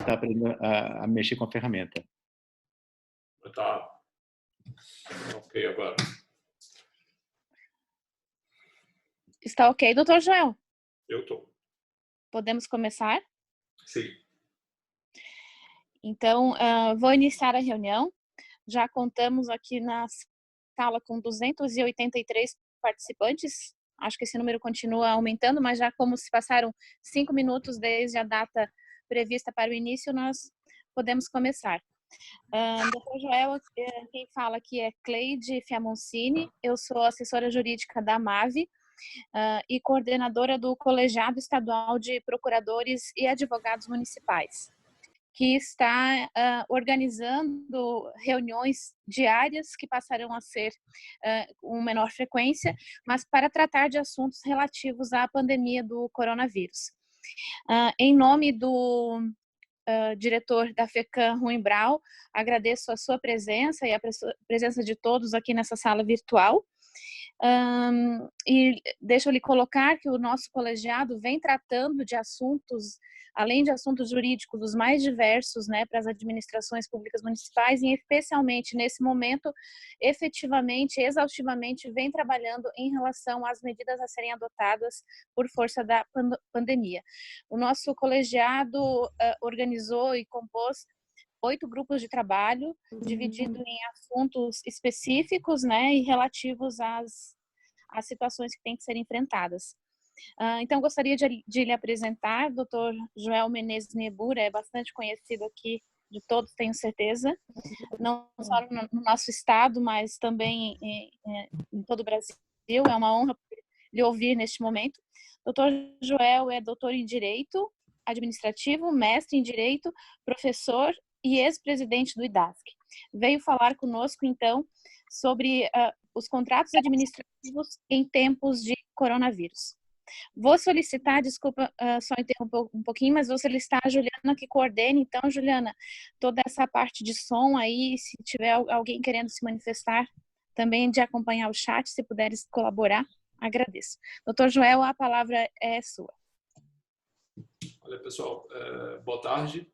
está aprendendo a mexer com a ferramenta. Tá. Ok, agora. Está ok, doutor Joel? Eu tô. Podemos começar? Sim. Então, vou iniciar a reunião. Já contamos aqui na sala com 283 participantes. Acho que esse número continua aumentando, mas já como se passaram 5 minutos desde a data prevista para o início, nós podemos começar. Doutor Joel, quem fala aqui é Cleide Fiamoncini, eu sou assessora jurídica da MAVE e coordenadora do Colegiado Estadual de Procuradores e Advogados Municipais, que está organizando reuniões diárias que passarão a ser com menor frequência, mas para tratar de assuntos relativos à pandemia do coronavírus. Em nome do diretor da FECAM, Rui Brau, agradeço a sua presença e a presença de todos aqui nessa sala virtual. E deixa eu lhe colocar que o nosso colegiado vem tratando de assuntos, além de assuntos jurídicos, os mais diversos, né, para as administrações públicas municipais, e especialmente nesse momento, efetivamente, exaustivamente, vem trabalhando em relação às medidas a serem adotadas por força da pandemia. O nosso colegiado organizou e compôs 8 grupos de trabalho, dividido em assuntos específicos, né, e relativos às situações que têm que ser enfrentadas. Então, gostaria de lhe apresentar, Dr. Joel Menezes Nebura, é bastante conhecido aqui de todos, tenho certeza, não só no nosso estado, mas também em todo o Brasil. É uma honra lhe ouvir neste momento. Dr. Joel é doutor em Direito Administrativo, mestre em Direito, professor e ex-presidente do IDASC. Veio falar conosco, então, sobre os contratos administrativos em tempos de coronavírus. Vou solicitar, desculpa só interromper um pouquinho, mas vou solicitar a Juliana que coordene. Então, Juliana, toda essa parte de som aí, se tiver alguém querendo se manifestar, também de acompanhar o chat, se puderes colaborar, agradeço. Doutor Joel, a palavra é sua. Olha, pessoal, boa tarde.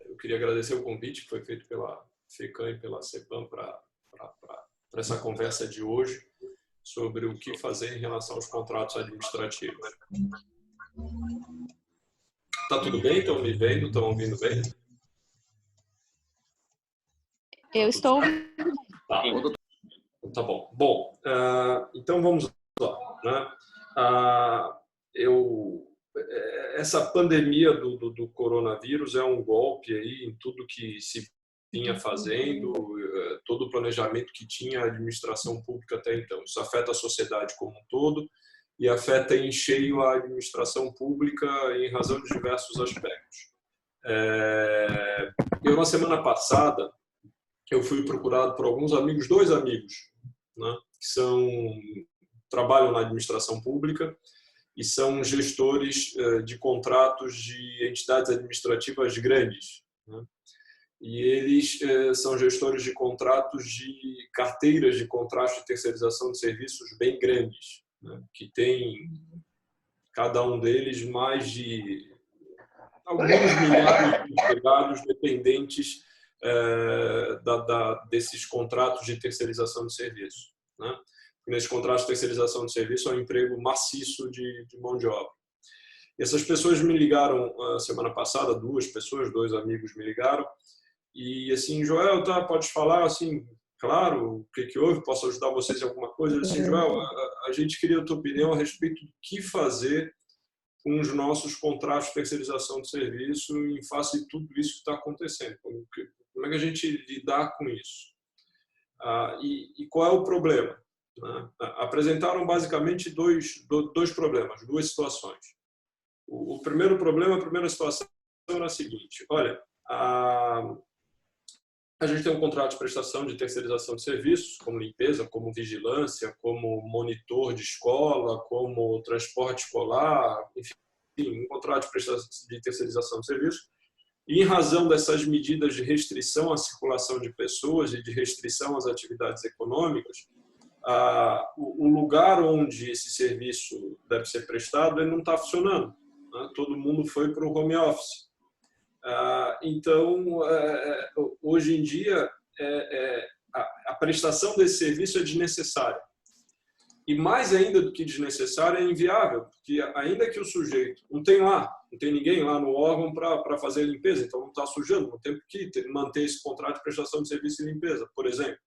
Eu queria agradecer o convite que foi feito pela FECAM e pela CEPAM para essa conversa de hoje sobre o que fazer em relação aos contratos administrativos. Tá tudo bem? Estão me vendo? Estão ouvindo bem? Eu estou... Tá, tá bom. Bom, então vamos lá, né? Essa pandemia do coronavírus é um golpe aí em tudo que se vinha fazendo, todo o planejamento que tinha a administração pública até então. Isso afeta a sociedade como um todo e afeta em cheio a administração pública em razão de diversos aspectos. Eu, na semana passada, eu fui procurado por alguns amigos, 2 amigos, né, que trabalham na administração pública e são gestores de contratos de entidades administrativas grandes, né? E eles são gestores de contratos de carteiras de contratos de terceirização de serviços bem grandes, né? Que tem, cada um deles, mais de alguns milhares de empregados dependentes desses contratos de terceirização de serviços, né? Nesses contratos de terceirização de serviço é um emprego maciço de mão de obra. E essas pessoas me ligaram semana passada, 2 pessoas, 2 amigos me ligaram, e assim, Joel, tá, pode falar, assim, claro, o que houve, posso ajudar vocês em alguma coisa? Assim, Joel, a gente queria a tua opinião a respeito do que fazer com os nossos contratos de terceirização de serviço em face de tudo isso que está acontecendo. Como é que a gente lidar com isso? E qual é o problema? Apresentaram basicamente dois problemas, 2 situações. O primeiro problema, a primeira situação era a seguinte: olha, a gente tem um contrato de prestação de terceirização de serviços, como limpeza, como vigilância, como monitor de escola, como transporte escolar, enfim, um contrato de prestação de terceirização de serviços. E em razão dessas medidas de restrição à circulação de pessoas e de restrição às atividades econômicas, o lugar onde esse serviço deve ser prestado ele não está funcionando, né? Todo mundo foi para o home office. Então, hoje em dia, a prestação desse serviço é desnecessária. E mais ainda do que desnecessária, é inviável, porque ainda que o sujeito não tem ninguém lá no órgão para fazer a limpeza, então não está sujando, não tem que manter esse contrato de prestação de serviço e limpeza, por exemplo.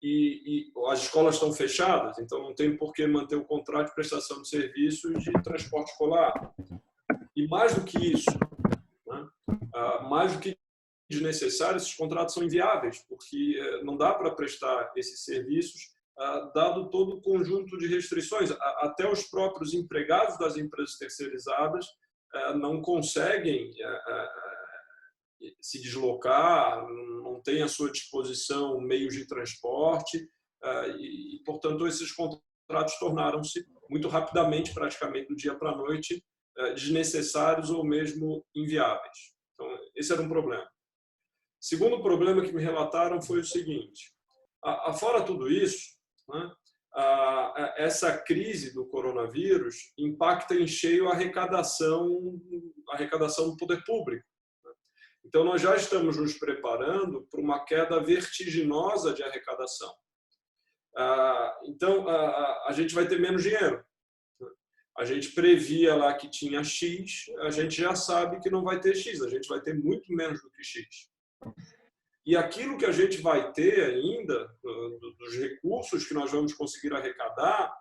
E as escolas estão fechadas, então não tem por que manter o contrato de prestação de serviços de transporte escolar. E mais do que isso, né? Mais do que desnecessário, esses contratos são inviáveis, porque não dá para prestar esses serviços dado todo o conjunto de restrições. Até os próprios empregados das empresas terceirizadas não conseguem se deslocar, não têm à sua disposição meios de transporte e, portanto, esses contratos tornaram-se muito rapidamente, praticamente do dia para a noite, desnecessários ou mesmo inviáveis. Então, esse era um problema. Segundo problema que me relataram foi o seguinte: afora tudo isso, né, essa crise do coronavírus impacta em cheio a arrecadação do poder público. Então, nós já estamos nos preparando para uma queda vertiginosa de arrecadação. Então, a gente vai ter menos dinheiro. A gente previa lá que tinha X, a gente já sabe que não vai ter X, a gente vai ter muito menos do que X. E aquilo que a gente vai ter ainda, dos recursos que nós vamos conseguir arrecadar,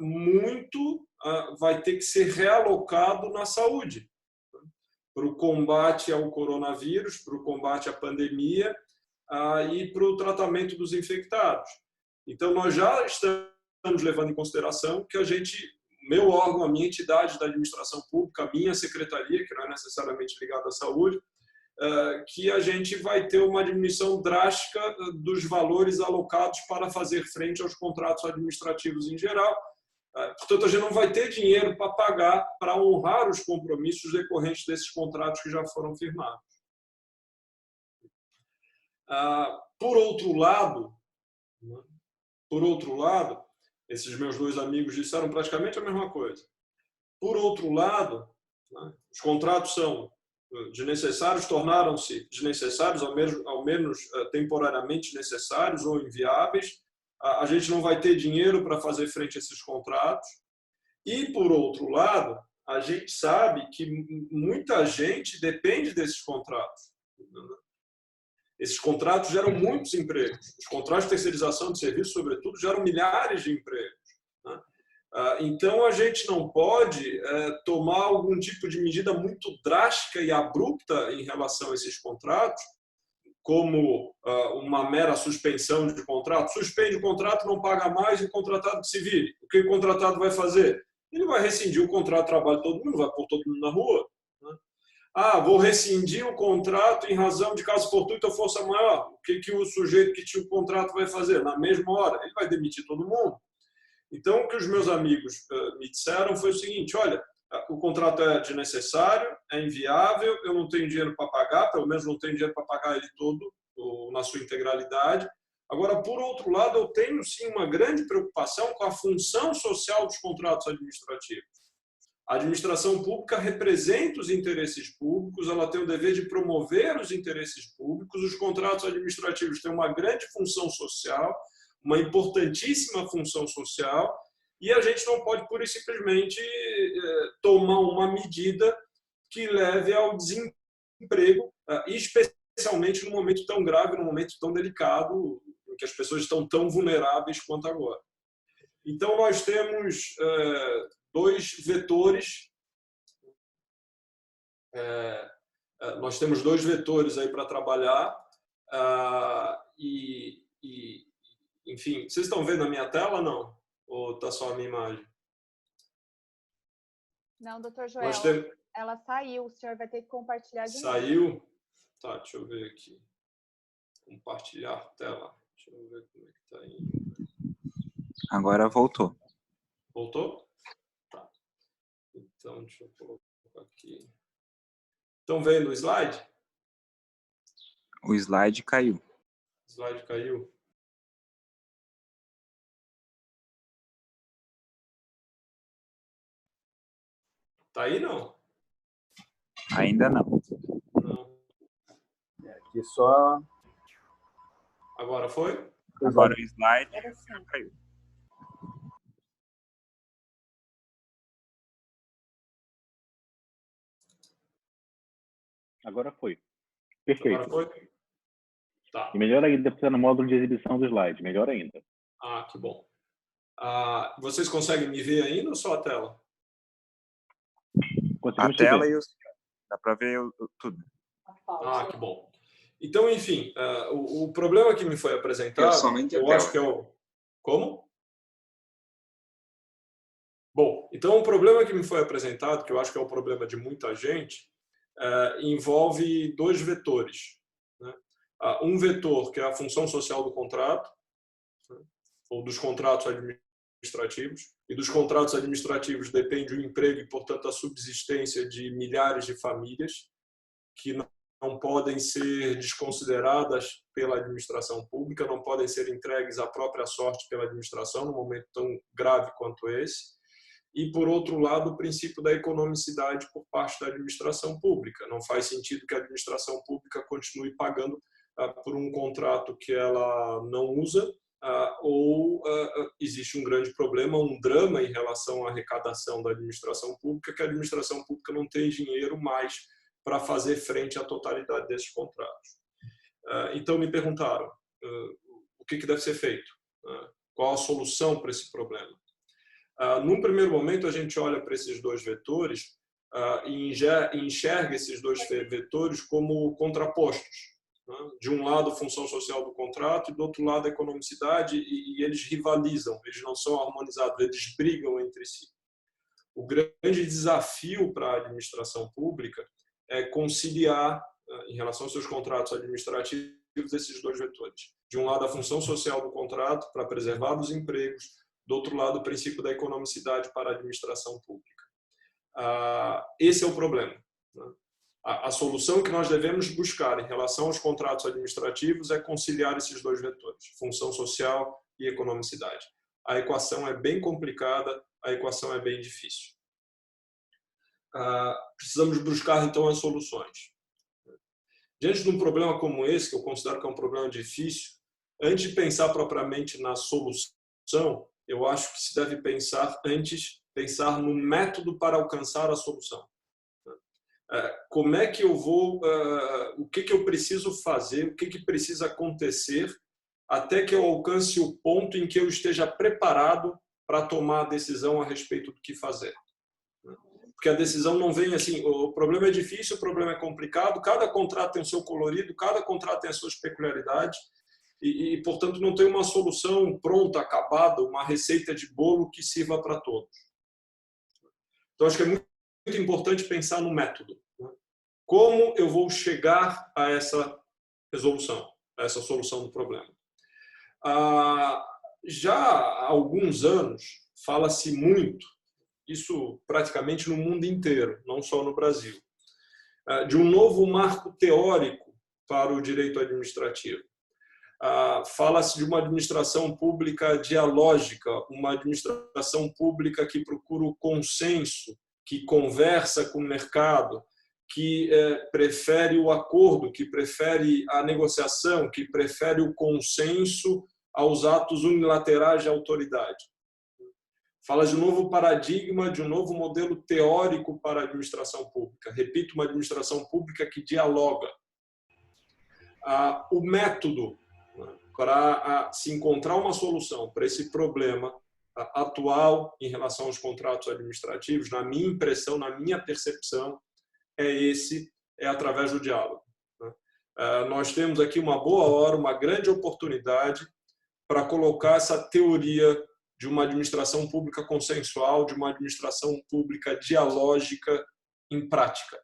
muito vai ter que ser realocado na saúde, para o combate ao coronavírus, para o combate à pandemia e para o tratamento dos infectados. Então, nós já estamos levando em consideração que meu órgão, a minha entidade da administração pública, a minha secretaria, que não é necessariamente ligada à saúde, que a gente vai ter uma diminuição drástica dos valores alocados para fazer frente aos contratos administrativos em geral. Portanto, a gente não vai ter dinheiro para pagar, para honrar os compromissos decorrentes desses contratos que já foram firmados. Por outro lado, esses meus dois amigos disseram praticamente a mesma coisa. Por outro lado, os contratos são desnecessários, tornaram-se desnecessários, ao menos temporariamente necessários ou inviáveis. A gente não vai ter dinheiro para fazer frente a esses contratos. E, por outro lado, a gente sabe que muita gente depende desses contratos. Esses contratos geram muitos empregos. Os contratos de terceirização de serviços, sobretudo, geram milhares de empregos. Então, a gente não pode tomar algum tipo de medida muito drástica e abrupta em relação a esses contratos, como uma mera suspensão de contrato. Suspende o contrato, não paga mais e o contratado que se vire. O que o contratado vai fazer? Ele vai rescindir o contrato de trabalho de todo mundo, vai pôr todo mundo na rua. Vou rescindir o contrato em razão de caso fortuito ou força maior. O que o sujeito que tinha o contrato vai fazer? Na mesma hora, ele vai demitir todo mundo. Então, o que os meus amigos me disseram foi o seguinte: olha, o contrato é desnecessário, é inviável, eu não tenho dinheiro para pagar, pelo menos não tenho dinheiro para pagar ele todo, na sua integralidade. Agora, por outro lado, eu tenho sim uma grande preocupação com a função social dos contratos administrativos. A administração pública representa os interesses públicos, ela tem o dever de promover os interesses públicos, os contratos administrativos têm uma grande função social, uma importantíssima função social, e a gente não pode pura e simplesmente tomar uma medida que leve ao desemprego, especialmente num momento tão grave, num momento tão delicado, em que as pessoas estão tão vulneráveis quanto agora. Então, nós temos dois vetores. Nós temos dois vetores aí para trabalhar enfim, vocês estão vendo a minha tela, não? Ou está só a minha imagem? Não, doutor Joel, ela saiu. O senhor vai ter que compartilhar de novo. Saiu? Tá, deixa eu ver aqui. Compartilhar tela. Deixa eu ver como é que está aí. Agora voltou. Voltou? Tá. Então, deixa eu colocar aqui. Estão vendo o slide? O slide caiu. O slide caiu. Tá aí, não? Ainda não. Não. Aqui só... Agora foi? Agora o slide Agora sim. já caiu. Agora foi. Perfeito. Agora foi? Tá. E melhor ainda, precisa no módulo de exibição do slide. Melhor ainda. Ah, que bom. Vocês conseguem me ver ainda ou só a tela? A Conseguimos te tela ver. e os... Dá para ver tudo. Ah, que bom. Então, enfim, o problema que me foi apresentado, somente a eu tela. acho que é o... Como? Bom, então o problema que me foi apresentado, que eu acho que é o problema de muita gente, envolve dois vetores, né? Um vetor que é a função social do contrato, né? Ou dos contratos administrativos, e dos contratos administrativos depende o emprego e, portanto, a subsistência de milhares de famílias que não podem ser desconsideradas pela administração pública, não podem ser entregues à própria sorte pela administração num momento tão grave quanto esse. E, por outro lado, o princípio da economicidade por parte da administração pública. Não faz sentido que a administração pública continue pagando por um contrato que ela não usa, ou existe um grande problema, um drama em relação à arrecadação da administração pública, que a administração pública não tem dinheiro mais para fazer frente à totalidade desses contratos. Então, me perguntaram o que deve ser feito, qual a solução para esse problema. Num primeiro momento, a gente olha para esses dois vetores e enxerga esses dois vetores como contrapostos. De um lado, a função social do contrato e, do outro lado, a economicidade, e eles rivalizam, eles não são harmonizados, eles brigam entre si. O grande desafio para a administração pública é conciliar, em relação aos seus contratos administrativos, esses dois vetores. De um lado, a função social do contrato, para preservar os empregos, do outro lado, o princípio da economicidade para a administração pública. Esse é o problema. A solução que nós devemos buscar em relação aos contratos administrativos é conciliar esses dois vetores, função social e economicidade. A equação é bem complicada, a equação é bem difícil. Precisamos buscar, então, as soluções. Diante de um problema como esse, que eu considero que é um problema difícil, antes de pensar propriamente na solução, eu acho que se deve pensar no método para alcançar a solução. Como é que eu vou, o que eu preciso fazer, o que precisa acontecer até que eu alcance o ponto em que eu esteja preparado para tomar a decisão a respeito do que fazer. Porque a decisão não vem assim, o problema é difícil, o problema é complicado, cada contrato tem o seu colorido, cada contrato tem as suas peculiaridades e portanto, não tem uma solução pronta, acabada, uma receita de bolo que sirva para todos. Então, acho que é muito importante pensar no método. Como eu vou chegar a essa resolução, a essa solução do problema? Já há alguns anos, fala-se muito, isso praticamente no mundo inteiro, não só no Brasil, de um novo marco teórico para o direito administrativo. Fala-se de uma administração pública dialógica, uma administração pública que procura o consenso, que conversa com o mercado, que prefere o acordo, que prefere a negociação, que prefere o consenso aos atos unilaterais de autoridade. Fala de um novo paradigma, de um novo modelo teórico para a administração pública. Repito, uma administração pública que dialoga. O método para se encontrar uma solução para esse problema atual em relação aos contratos administrativos, na minha impressão, na minha percepção, é através do diálogo. Nós temos aqui uma boa hora, uma grande oportunidade para colocar essa teoria de uma administração pública consensual, de uma administração pública dialógica em prática.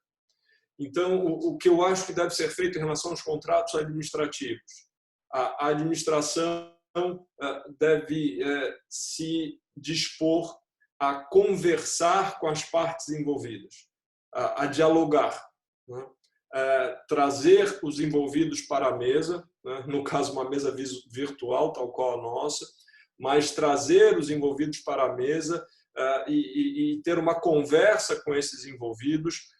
Então, o que eu acho que deve ser feito em relação aos contratos administrativos? A administração deve se dispor a conversar com as partes envolvidas, a dialogar, né? Trazer os envolvidos para a mesa, né? No caso uma mesa virtual, tal qual a nossa, mas trazer os envolvidos para a mesa e ter uma conversa com esses envolvidos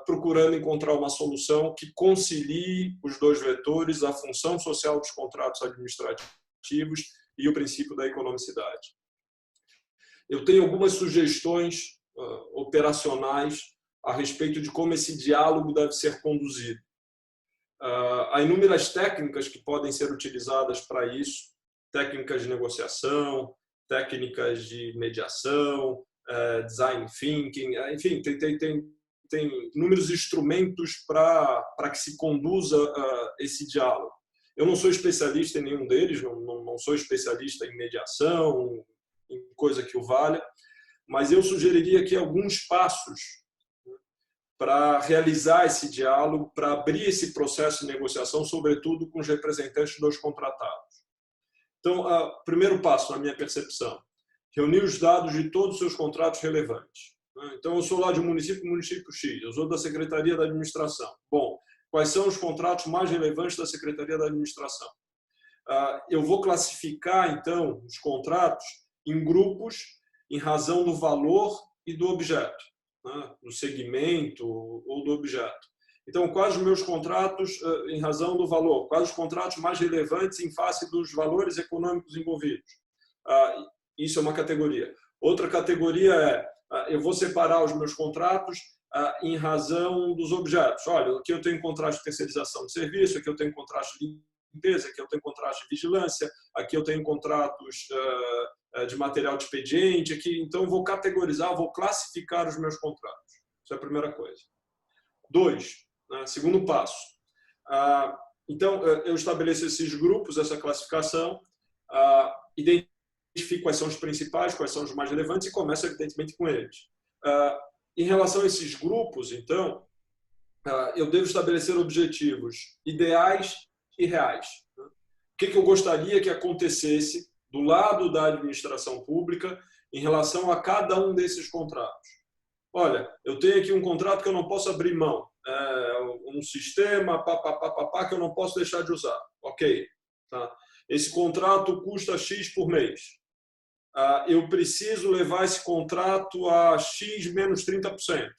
procurando encontrar uma solução que concilie os dois vetores, a função social dos contratos administrativos e o princípio da economicidade. Eu tenho algumas sugestões operacionais a respeito de como esse diálogo deve ser conduzido. Há inúmeras técnicas que podem ser utilizadas para isso, técnicas de negociação, técnicas de mediação, design thinking, enfim, tem inúmeros instrumentos para que se conduza esse diálogo. Eu não sou especialista em nenhum deles, não sou especialista em mediação, em coisa que o valha, mas eu sugeriria aqui alguns passos para realizar esse diálogo, para abrir esse processo de negociação, sobretudo com os representantes dos contratados. Então, primeiro passo, na minha percepção, reunir os dados de todos os seus contratos relevantes. Então, eu sou lá de um município X, eu sou da Secretaria da Administração. Bom, quais são os contratos mais relevantes da Secretaria da Administração? Eu vou classificar, então, os contratos em grupos em razão do valor e do objeto, do segmento ou do objeto. Então, quais os meus contratos em razão do valor? Quais os contratos mais relevantes em face dos valores econômicos envolvidos? Isso é uma categoria. Outra categoria eu vou separar os meus contratos em razão dos objetos. Olha, aqui eu tenho contrato de terceirização de serviço, aqui eu tenho contrato de limpeza, aqui eu tenho contrato de vigilância, aqui eu tenho contratos de material de expediente, aqui, então eu vou categorizar, vou classificar os meus contratos. Isso é a primeira coisa. 2, segundo passo. Então, eu estabeleço esses grupos, essa classificação, identifico quais são os principais, quais são os mais relevantes e começo, evidentemente, com eles. Em relação a esses grupos, então, eu devo estabelecer objetivos ideais e reais. O que eu gostaria que acontecesse do lado da administração pública em relação a cada um desses contratos? Olha, eu tenho aqui um contrato que eu não posso abrir mão, um sistema que eu não posso deixar de usar. Ok, tá? Esse contrato custa X por mês. Eu preciso levar esse contrato a X menos 30%.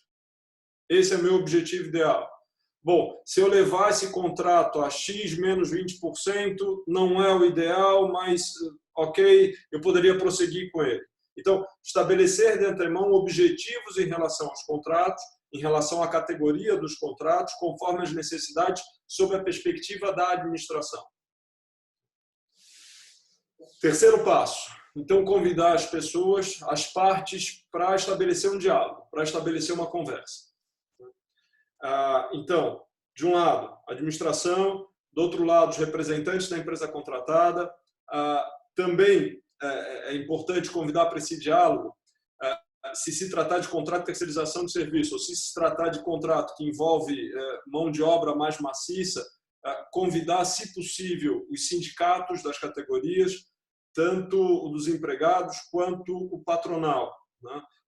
Esse é meu objetivo ideal. Bom, se eu levar esse contrato a X menos 20%, não é o ideal, mas ok, eu poderia prosseguir com ele. Então, estabelecer de antemão objetivos em relação aos contratos, em relação à categoria dos contratos, conforme as necessidades, sob a perspectiva da administração. Terceiro passo. Então, convidar as pessoas, as partes, para estabelecer um diálogo, para estabelecer uma conversa. Então, de um lado, a administração, do outro lado, os representantes da empresa contratada. Também é importante convidar para esse diálogo, se tratar de contrato de terceirização de serviço, ou se tratar de contrato que envolve mão de obra mais maciça, convidar, se possível, os sindicatos das categorias, tanto o dos empregados quanto o patronal.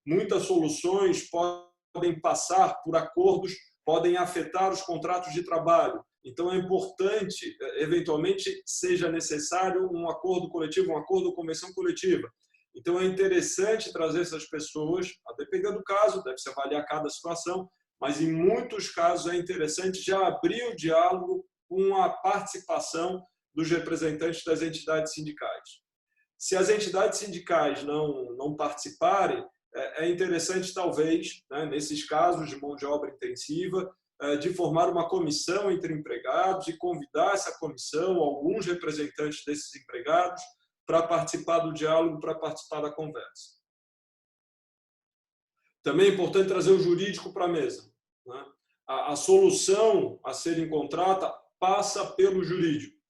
Muitas soluções podem passar por acordos, podem afetar os contratos de trabalho. Então, é importante, eventualmente, seja necessário um acordo coletivo, um acordo ou convenção coletiva. Então, é interessante trazer essas pessoas, a depender do caso, deve-se avaliar cada situação, mas, em muitos casos, é interessante já abrir o diálogo com a participação dos representantes das entidades sindicais. Se as entidades sindicais não participarem, é interessante, talvez, nesses casos de mão de obra intensiva, de formar uma comissão entre empregados e convidar essa comissão, alguns representantes desses empregados, para participar do diálogo, para participar da conversa. Também é importante trazer o jurídico para a mesa. A solução a ser encontrada passa pelo jurídico.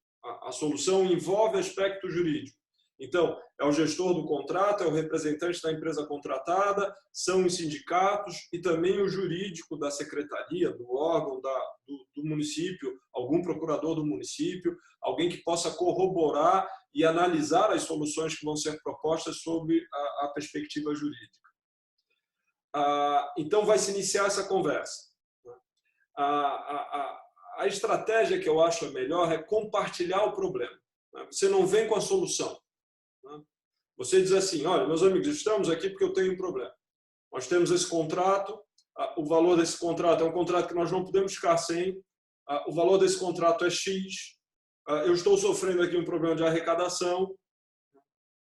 A solução envolve aspecto jurídico. Então, é o gestor do contrato, é o representante da empresa contratada, são os sindicatos e também o jurídico da secretaria, do órgão do município, algum procurador do município, alguém que possa corroborar e analisar as soluções que vão ser propostas sob a perspectiva jurídica. Então, vai se iniciar essa conversa. A estratégia que eu acho a melhor é compartilhar o problema. Você não vem com a solução. Você diz assim, olha, meus amigos, estamos aqui porque eu tenho um problema. Nós temos esse contrato, o valor desse contrato é um contrato que nós não podemos ficar sem, o valor desse contrato é X, eu estou sofrendo aqui um problema de arrecadação,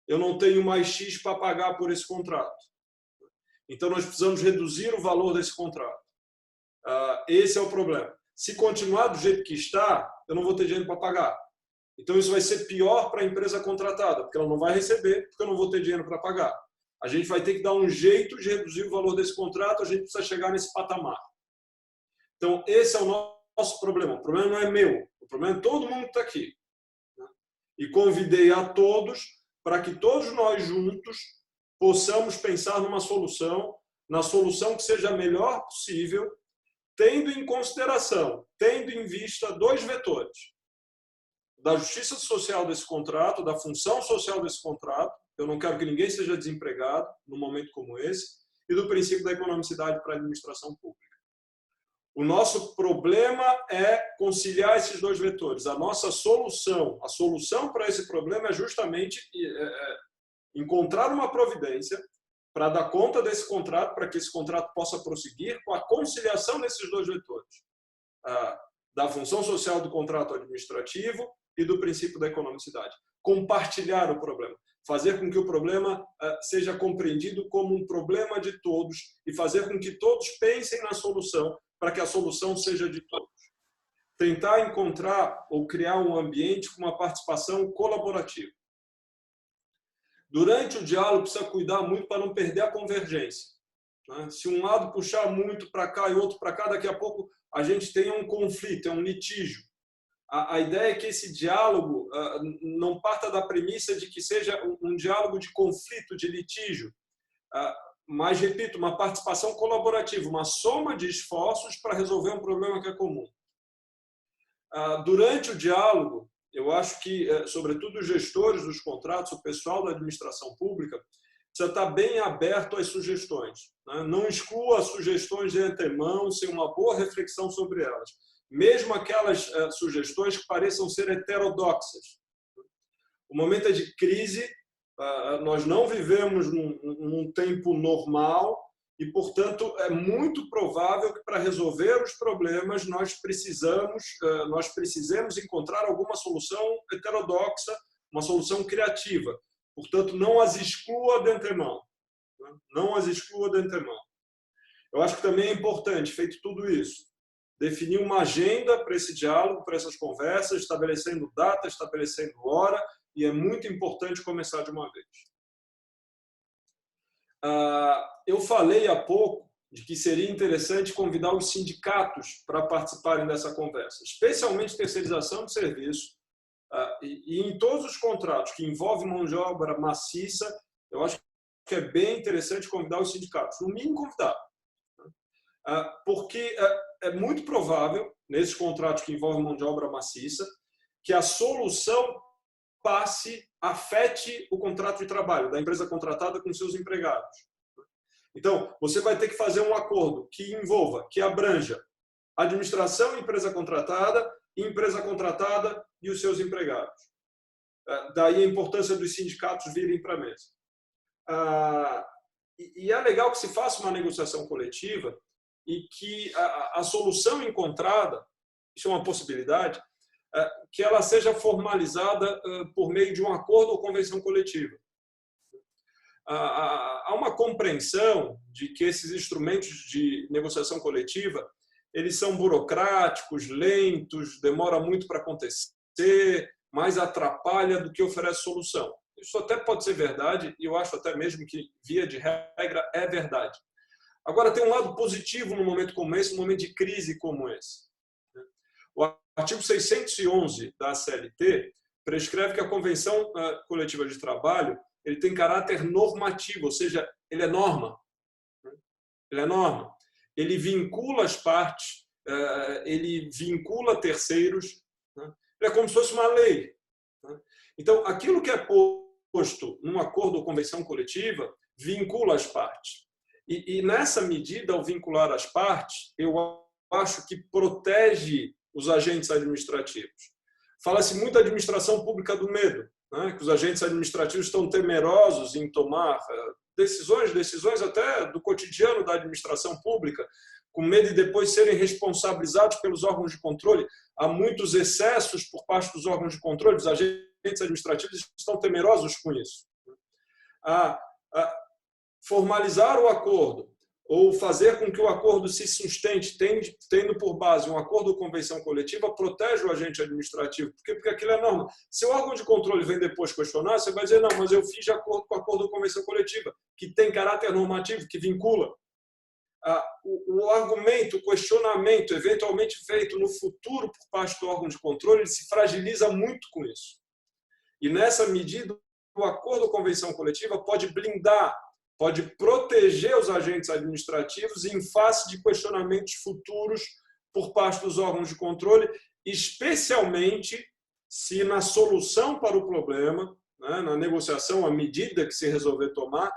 eu não tenho mais X para pagar por esse contrato. Então, nós precisamos reduzir o valor desse contrato. Esse é o problema. Se continuar do jeito que está, eu não vou ter dinheiro para pagar. Então, isso vai ser pior para a empresa contratada, porque ela não vai receber, porque eu não vou ter dinheiro para pagar. A gente vai ter que dar um jeito de reduzir o valor desse contrato, a gente precisa chegar nesse patamar. Então, esse é o nosso problema. O problema não é meu, o problema é todo mundo que está aqui. E convidei a todos para que todos nós juntos possamos pensar numa solução, na solução que seja a melhor possível, tendo em consideração, tendo em vista dois vetores. Da justiça social desse contrato, da função social desse contrato, eu não quero que ninguém seja desempregado num momento como esse, e do princípio da economicidade para a administração pública. O nosso problema é conciliar esses dois vetores. A nossa solução, a solução para esse problema é justamente encontrar uma providência para dar conta desse contrato, para que esse contrato possa prosseguir com a conciliação desses dois vetores. Da função social do contrato administrativo e do princípio da economicidade. Compartilhar o problema. Fazer com que o problema seja compreendido como um problema de todos e fazer com que todos pensem na solução para que a solução seja de todos. Tentar encontrar ou criar um ambiente com uma participação colaborativa. Durante o diálogo, precisa cuidar muito para não perder a convergência. Se um lado puxar muito para cá e outro para cá, daqui a pouco a gente tem um conflito, é um litígio. A ideia é que esse diálogo não parta da premissa de que seja um diálogo de conflito, de litígio, mas, repito, uma participação colaborativa, uma soma de esforços para resolver um problema que é comum. Durante o diálogo, eu acho que, sobretudo os gestores dos contratos, o pessoal da administração pública, precisa estar bem aberto às sugestões. Não exclua as sugestões de antemão sem uma boa reflexão sobre elas. Mesmo aquelas sugestões que pareçam ser heterodoxas. O momento é de crise, nós não vivemos num tempo normal e, portanto, é muito provável que para resolver os problemas nós precisemos encontrar alguma solução heterodoxa, uma solução criativa. Portanto, não as exclua de antemão. Não as exclua de antemão. Eu acho que também é importante, feito tudo isso, definir uma agenda para esse diálogo, para essas conversas, estabelecendo data, estabelecendo hora, e é muito importante começar de uma vez. Eu falei há pouco de que seria interessante convidar os sindicatos para participarem dessa conversa, especialmente terceirização de serviço, e em todos os contratos que envolvem mão de obra maciça, eu acho que é bem interessante convidar os sindicatos, no mínimo convidar. Porque é muito provável, nesses contratos que envolvem mão de obra maciça, que a solução afete o contrato de trabalho da empresa contratada com seus empregados. Então, você vai ter que fazer um acordo que envolva, que abranja administração, empresa contratada e os seus empregados. Daí a importância dos sindicatos virem para a mesa. E é legal que se faça uma negociação coletiva e que a solução encontrada, isso é uma possibilidade, que ela seja formalizada por meio de um acordo ou convenção coletiva. Há uma compreensão de que esses instrumentos de negociação coletiva eles são burocráticos, lentos, demora muito para acontecer, mais atrapalha do que oferece solução. Isso até pode ser verdade, e eu acho até mesmo que, via de regra, é verdade. Agora, tem um lado positivo num momento como esse, num momento de crise como esse. O artigo 611 da CLT prescreve que a Convenção Coletiva de Trabalho ele tem caráter normativo, ou seja, ele é norma. Ele é norma. Ele vincula as partes, ele vincula terceiros. Ele é como se fosse uma lei. Então, aquilo que é posto num acordo ou convenção coletiva vincula as partes. E nessa medida, ao vincular as partes, eu acho que protege os agentes administrativos. Fala-se muito da administração pública do medo, que os agentes administrativos estão temerosos em tomar decisões até do cotidiano da administração pública, com medo de depois serem responsabilizados pelos órgãos de controle. Há muitos excessos por parte dos órgãos de controle, os agentes administrativos estão temerosos com isso. Formalizar o acordo ou fazer com que o acordo se sustente, tendo por base um acordo ou convenção coletiva, protege o agente administrativo. Porque aquilo é norma. Se o órgão de controle vem depois questionar, você vai dizer, não, mas eu fiz de acordo com o acordo ou convenção coletiva, que tem caráter normativo, que vincula. O argumento, o questionamento eventualmente feito no futuro por parte do órgão de controle, ele se fragiliza muito com isso. E nessa medida, o acordo ou convenção coletiva pode blindar, pode proteger os agentes administrativos em face de questionamentos futuros por parte dos órgãos de controle, especialmente se na solução para o problema, né, na negociação, a medida que se resolver tomar,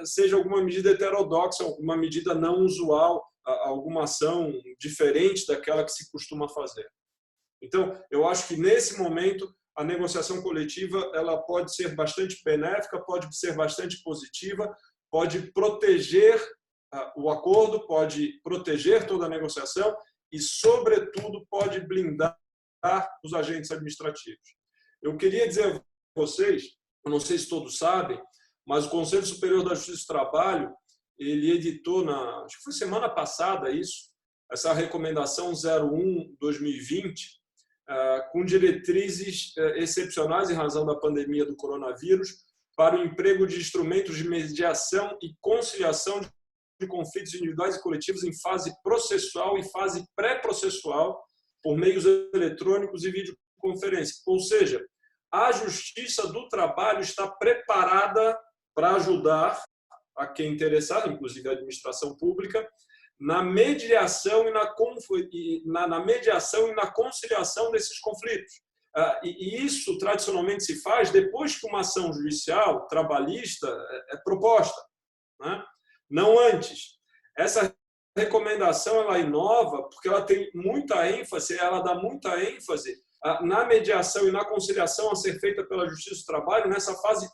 seja alguma medida heterodoxa, alguma medida não usual, alguma ação diferente daquela que se costuma fazer. Então, eu acho que nesse momento a negociação coletiva ela pode ser bastante benéfica, pode ser bastante positiva, pode proteger o acordo, pode proteger toda a negociação e, sobretudo, pode blindar os agentes administrativos. Eu queria dizer a vocês, eu não sei se todos sabem, mas o Conselho Superior da Justiça do Trabalho, ele editou, acho que foi semana passada isso, essa recomendação 01/2020, com diretrizes excepcionais em razão da pandemia do coronavírus para o emprego de instrumentos de mediação e conciliação de conflitos individuais e coletivos em fase processual e fase pré-processual por meios eletrônicos e videoconferência. Ou seja, a Justiça do Trabalho está preparada para ajudar a quem interessar, inclusive a administração pública, na mediação e na mediação e na conciliação desses conflitos. E isso tradicionalmente se faz depois que uma ação judicial trabalhista é proposta, né? Não antes. Essa recomendação ela inova porque ela tem muita ênfase, ela dá muita ênfase na mediação e na conciliação a ser feita pela Justiça do Trabalho nessa fase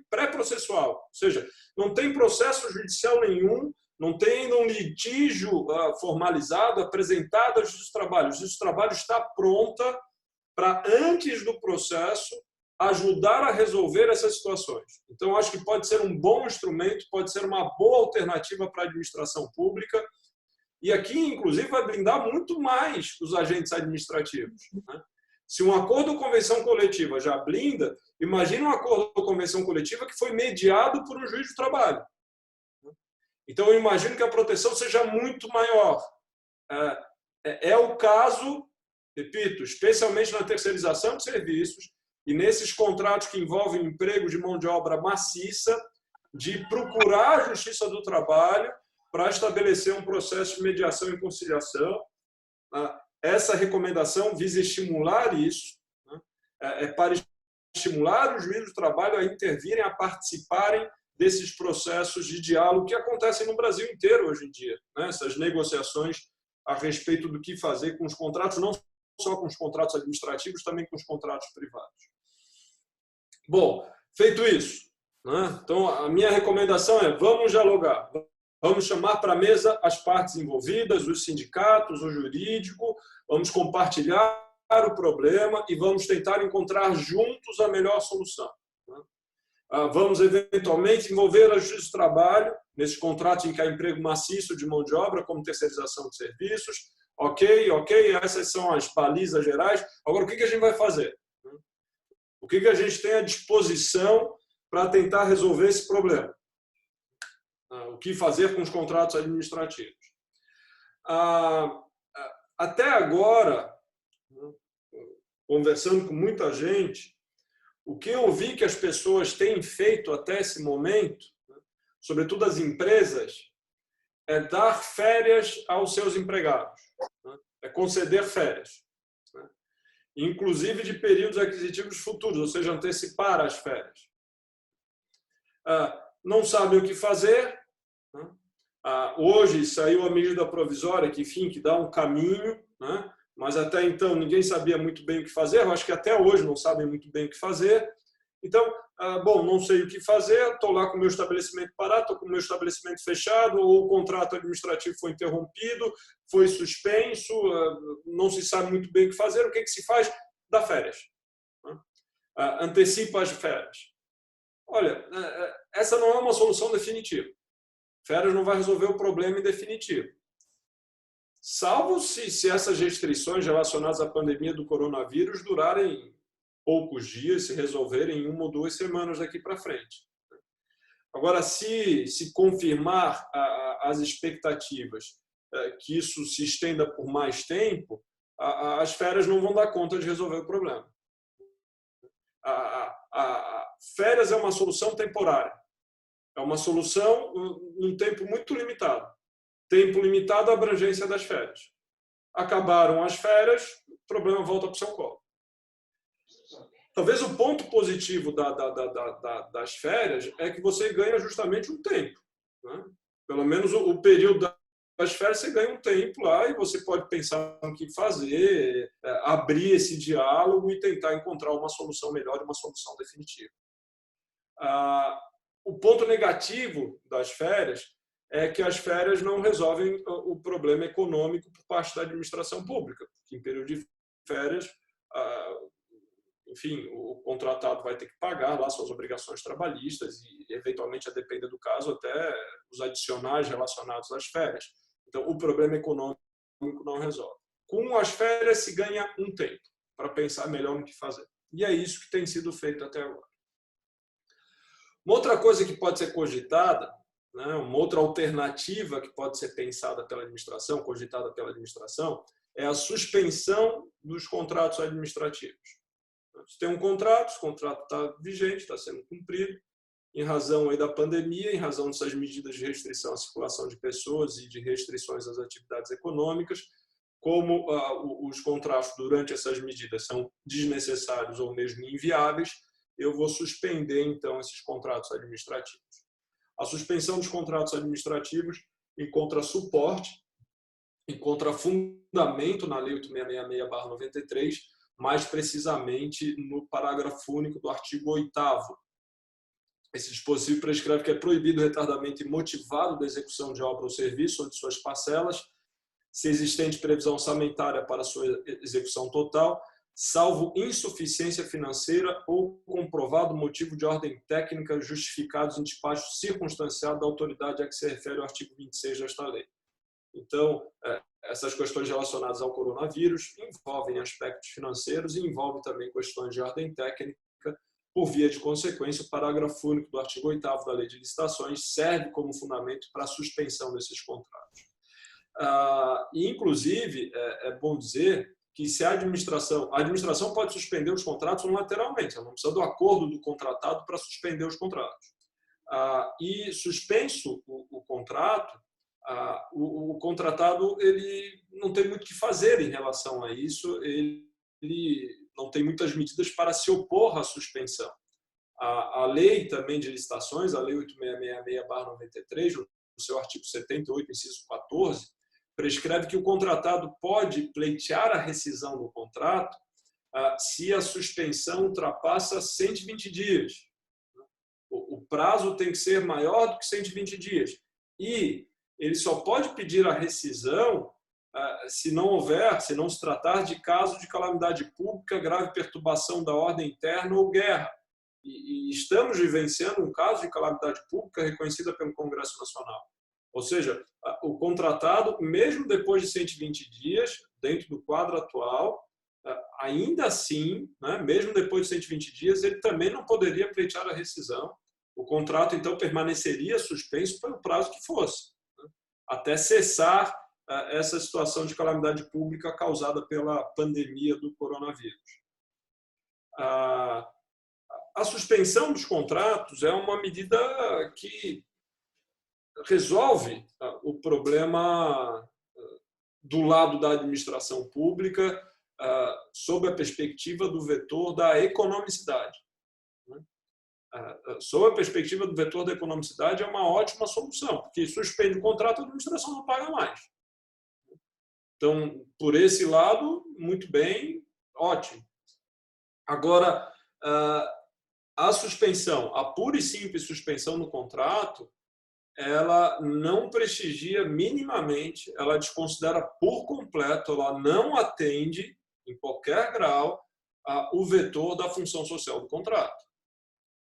pré-processual. Ou seja, não tem processo judicial nenhum, não tem ainda um litígio formalizado, apresentado à Justiça do Trabalho. A Justiça do Trabalho está pronta para, antes do processo, ajudar a resolver essas situações. Então, acho que pode ser um bom instrumento, pode ser uma boa alternativa para a administração pública. E aqui, inclusive, vai blindar muito mais os agentes administrativos, né? Se um acordo ou convenção coletiva já blinda, imagine um acordo ou convenção coletiva que foi mediado por um juiz do trabalho. Então, eu imagino que a proteção seja muito maior. É o caso, repito, especialmente na terceirização de serviços e nesses contratos que envolvem emprego de mão de obra maciça, de procurar a Justiça do Trabalho para estabelecer um processo de mediação e conciliação. Essa recomendação visa estimular isso, né? Para estimular os juízes do trabalho a intervirem, a participarem desses processos de diálogo que acontecem no Brasil inteiro hoje em dia, né? Essas negociações a respeito do que fazer com os contratos, não só com os contratos administrativos, também com os contratos privados. Bom, feito isso, né? Então a minha recomendação é: vamos dialogar. Vamos chamar para a mesa as partes envolvidas, os sindicatos, o jurídico, vamos compartilhar o problema e vamos tentar encontrar juntos a melhor solução. Vamos, eventualmente, envolver a Justiça do Trabalho nesses contratos em que há emprego maciço de mão de obra, como terceirização de serviços. Ok, essas são as balizas gerais. Agora, o que a gente vai fazer? O que a gente tem à disposição para tentar resolver esse problema? O que fazer com os contratos administrativos? Até agora, conversando com muita gente, o que eu vi que as pessoas têm feito até esse momento, sobretudo as empresas, é dar férias aos seus empregados, é conceder férias, inclusive de períodos aquisitivos futuros, ou seja, antecipar as férias. Não sabem o que fazer. Hoje saiu a medida provisória que, enfim, que dá um caminho, né? Mas até então ninguém sabia muito bem o que fazer. Eu acho que até hoje não sabem muito bem o que fazer. Então, bom, não sei o que fazer, estou lá com o meu estabelecimento parado, estou com o meu estabelecimento fechado, ou o contrato administrativo foi interrompido, foi suspenso, não se sabe muito bem o que fazer. O que se faz? Dá férias. Antecipa as férias. Olha, essa não é uma solução definitiva. Férias não vai resolver o problema em definitivo. Salvo se essas restrições relacionadas à pandemia do coronavírus durarem poucos dias, se resolverem em 1 ou 2 semanas daqui para frente. Agora, se confirmar as expectativas que isso se estenda por mais tempo, as férias não vão dar conta de resolver o problema. Férias é uma solução temporária. É uma solução num tempo muito limitado. Tempo limitado à abrangência das férias. Acabaram as férias, o problema volta para o seu colo. Talvez o ponto positivo das férias é que você ganha justamente um tempo. Né? Pelo menos o período das férias você ganha um tempo lá e você pode pensar no que fazer, abrir esse diálogo e tentar encontrar uma solução melhor e uma solução definitiva. O ponto negativo das férias é que as férias não resolvem o problema econômico por parte da administração pública, porque em período de férias, enfim, o contratado vai ter que pagar lá suas obrigações trabalhistas e, eventualmente, a depender do caso, até os adicionais relacionados às férias. Então, o problema econômico não resolve. Com as férias se ganha um tempo para pensar melhor no que fazer. E é isso que tem sido feito até agora. Uma outra coisa que pode ser cogitada, né, uma outra alternativa que pode ser pensada pela administração, cogitada pela administração, é a suspensão dos contratos administrativos. Você tem um contrato, o contrato está vigente, está sendo cumprido, em razão aí da pandemia, em razão dessas medidas de restrição à circulação de pessoas e de restrições às atividades econômicas, como os contratos durante essas medidas são desnecessários ou mesmo inviáveis, eu vou suspender, então, esses contratos administrativos. A suspensão dos contratos administrativos encontra suporte, encontra fundamento na Lei 8666/93, mais precisamente no parágrafo único do artigo 8º. Esse dispositivo prescreve que é proibido o retardamento imotivado da execução de obra ou serviço ou de suas parcelas, se existente previsão orçamentária para sua execução total, salvo insuficiência financeira ou comprovado motivo de ordem técnica justificados em despacho circunstanciado da autoridade a que se refere o artigo 26 desta lei. Então, essas questões relacionadas ao coronavírus envolvem aspectos financeiros e envolvem também questões de ordem técnica. Por via de consequência, o parágrafo único do artigo 8º da Lei de Licitações serve como fundamento para a suspensão desses contratos. E, inclusive, é bom dizer que se a administração pode suspender os contratos unilateralmente, ela não precisa do acordo do contratado para suspender os contratos. E suspenso o contrato, o contratado ele não tem muito o que fazer em relação a isso, ele não tem muitas medidas para se opor à suspensão. A lei também de licitações, a Lei 8666/93, no seu artigo 78, inciso 14, prescreve que o contratado pode pleitear a rescisão do contrato se a suspensão ultrapassa 120 dias. O prazo tem que ser maior do que 120 dias. E ele só pode pedir a rescisão se não se tratar de caso de calamidade pública, grave perturbação da ordem interna ou guerra. E estamos vivenciando um caso de calamidade pública reconhecida pelo Congresso Nacional. Ou seja, o contratado, mesmo depois de 120 dias, dentro do quadro atual, ainda assim, né, mesmo depois de 120 dias, ele também não poderia pleitear a rescisão. O contrato, então, permaneceria suspenso pelo prazo que fosse, né, até cessar essa situação de calamidade pública causada pela pandemia do coronavírus. A suspensão dos contratos é uma medida que resolve o problema do lado da administração pública sob a perspectiva do vetor da economicidade. Sob a perspectiva do vetor da economicidade, é uma ótima solução, porque suspende o contrato, a administração não paga mais. Então, por esse lado, muito bem, ótimo. Agora, a suspensão, a pura e simples suspensão do contrato, ela não prestigia minimamente, ela desconsidera por completo, ela não atende, em qualquer grau, o vetor da função social do contrato.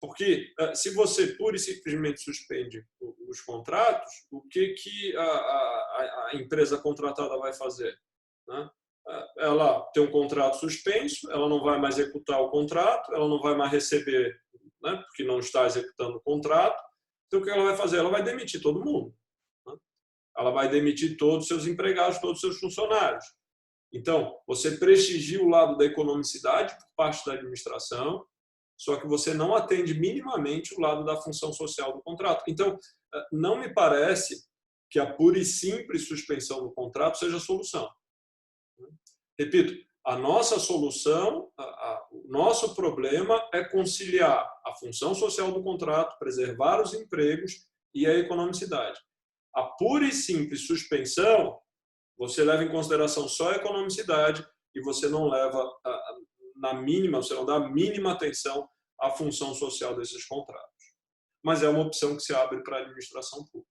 Porque se você pura e simplesmente suspende os contratos, o que a empresa contratada vai fazer? Né? Ela tem um contrato suspenso, ela não vai mais executar o contrato, ela não vai mais receber, né, porque não está executando o contrato. Então, o que ela vai fazer? Ela vai demitir todo mundo. Né? Ela vai demitir todos os seus empregados, todos os seus funcionários. Então, você prestigia o lado da economicidade por parte da administração, só que você não atende minimamente o lado da função social do contrato. Então, não me parece que a pura e simples suspensão do contrato seja a solução. Repito, a nossa solução, o nosso problema é conciliar a função social do contrato, preservar os empregos e a economicidade. A pura e simples suspensão, você leva em consideração só a economicidade e você não leva você não dá a mínima atenção à função social desses contratos. Mas é uma opção que se abre para a administração pública.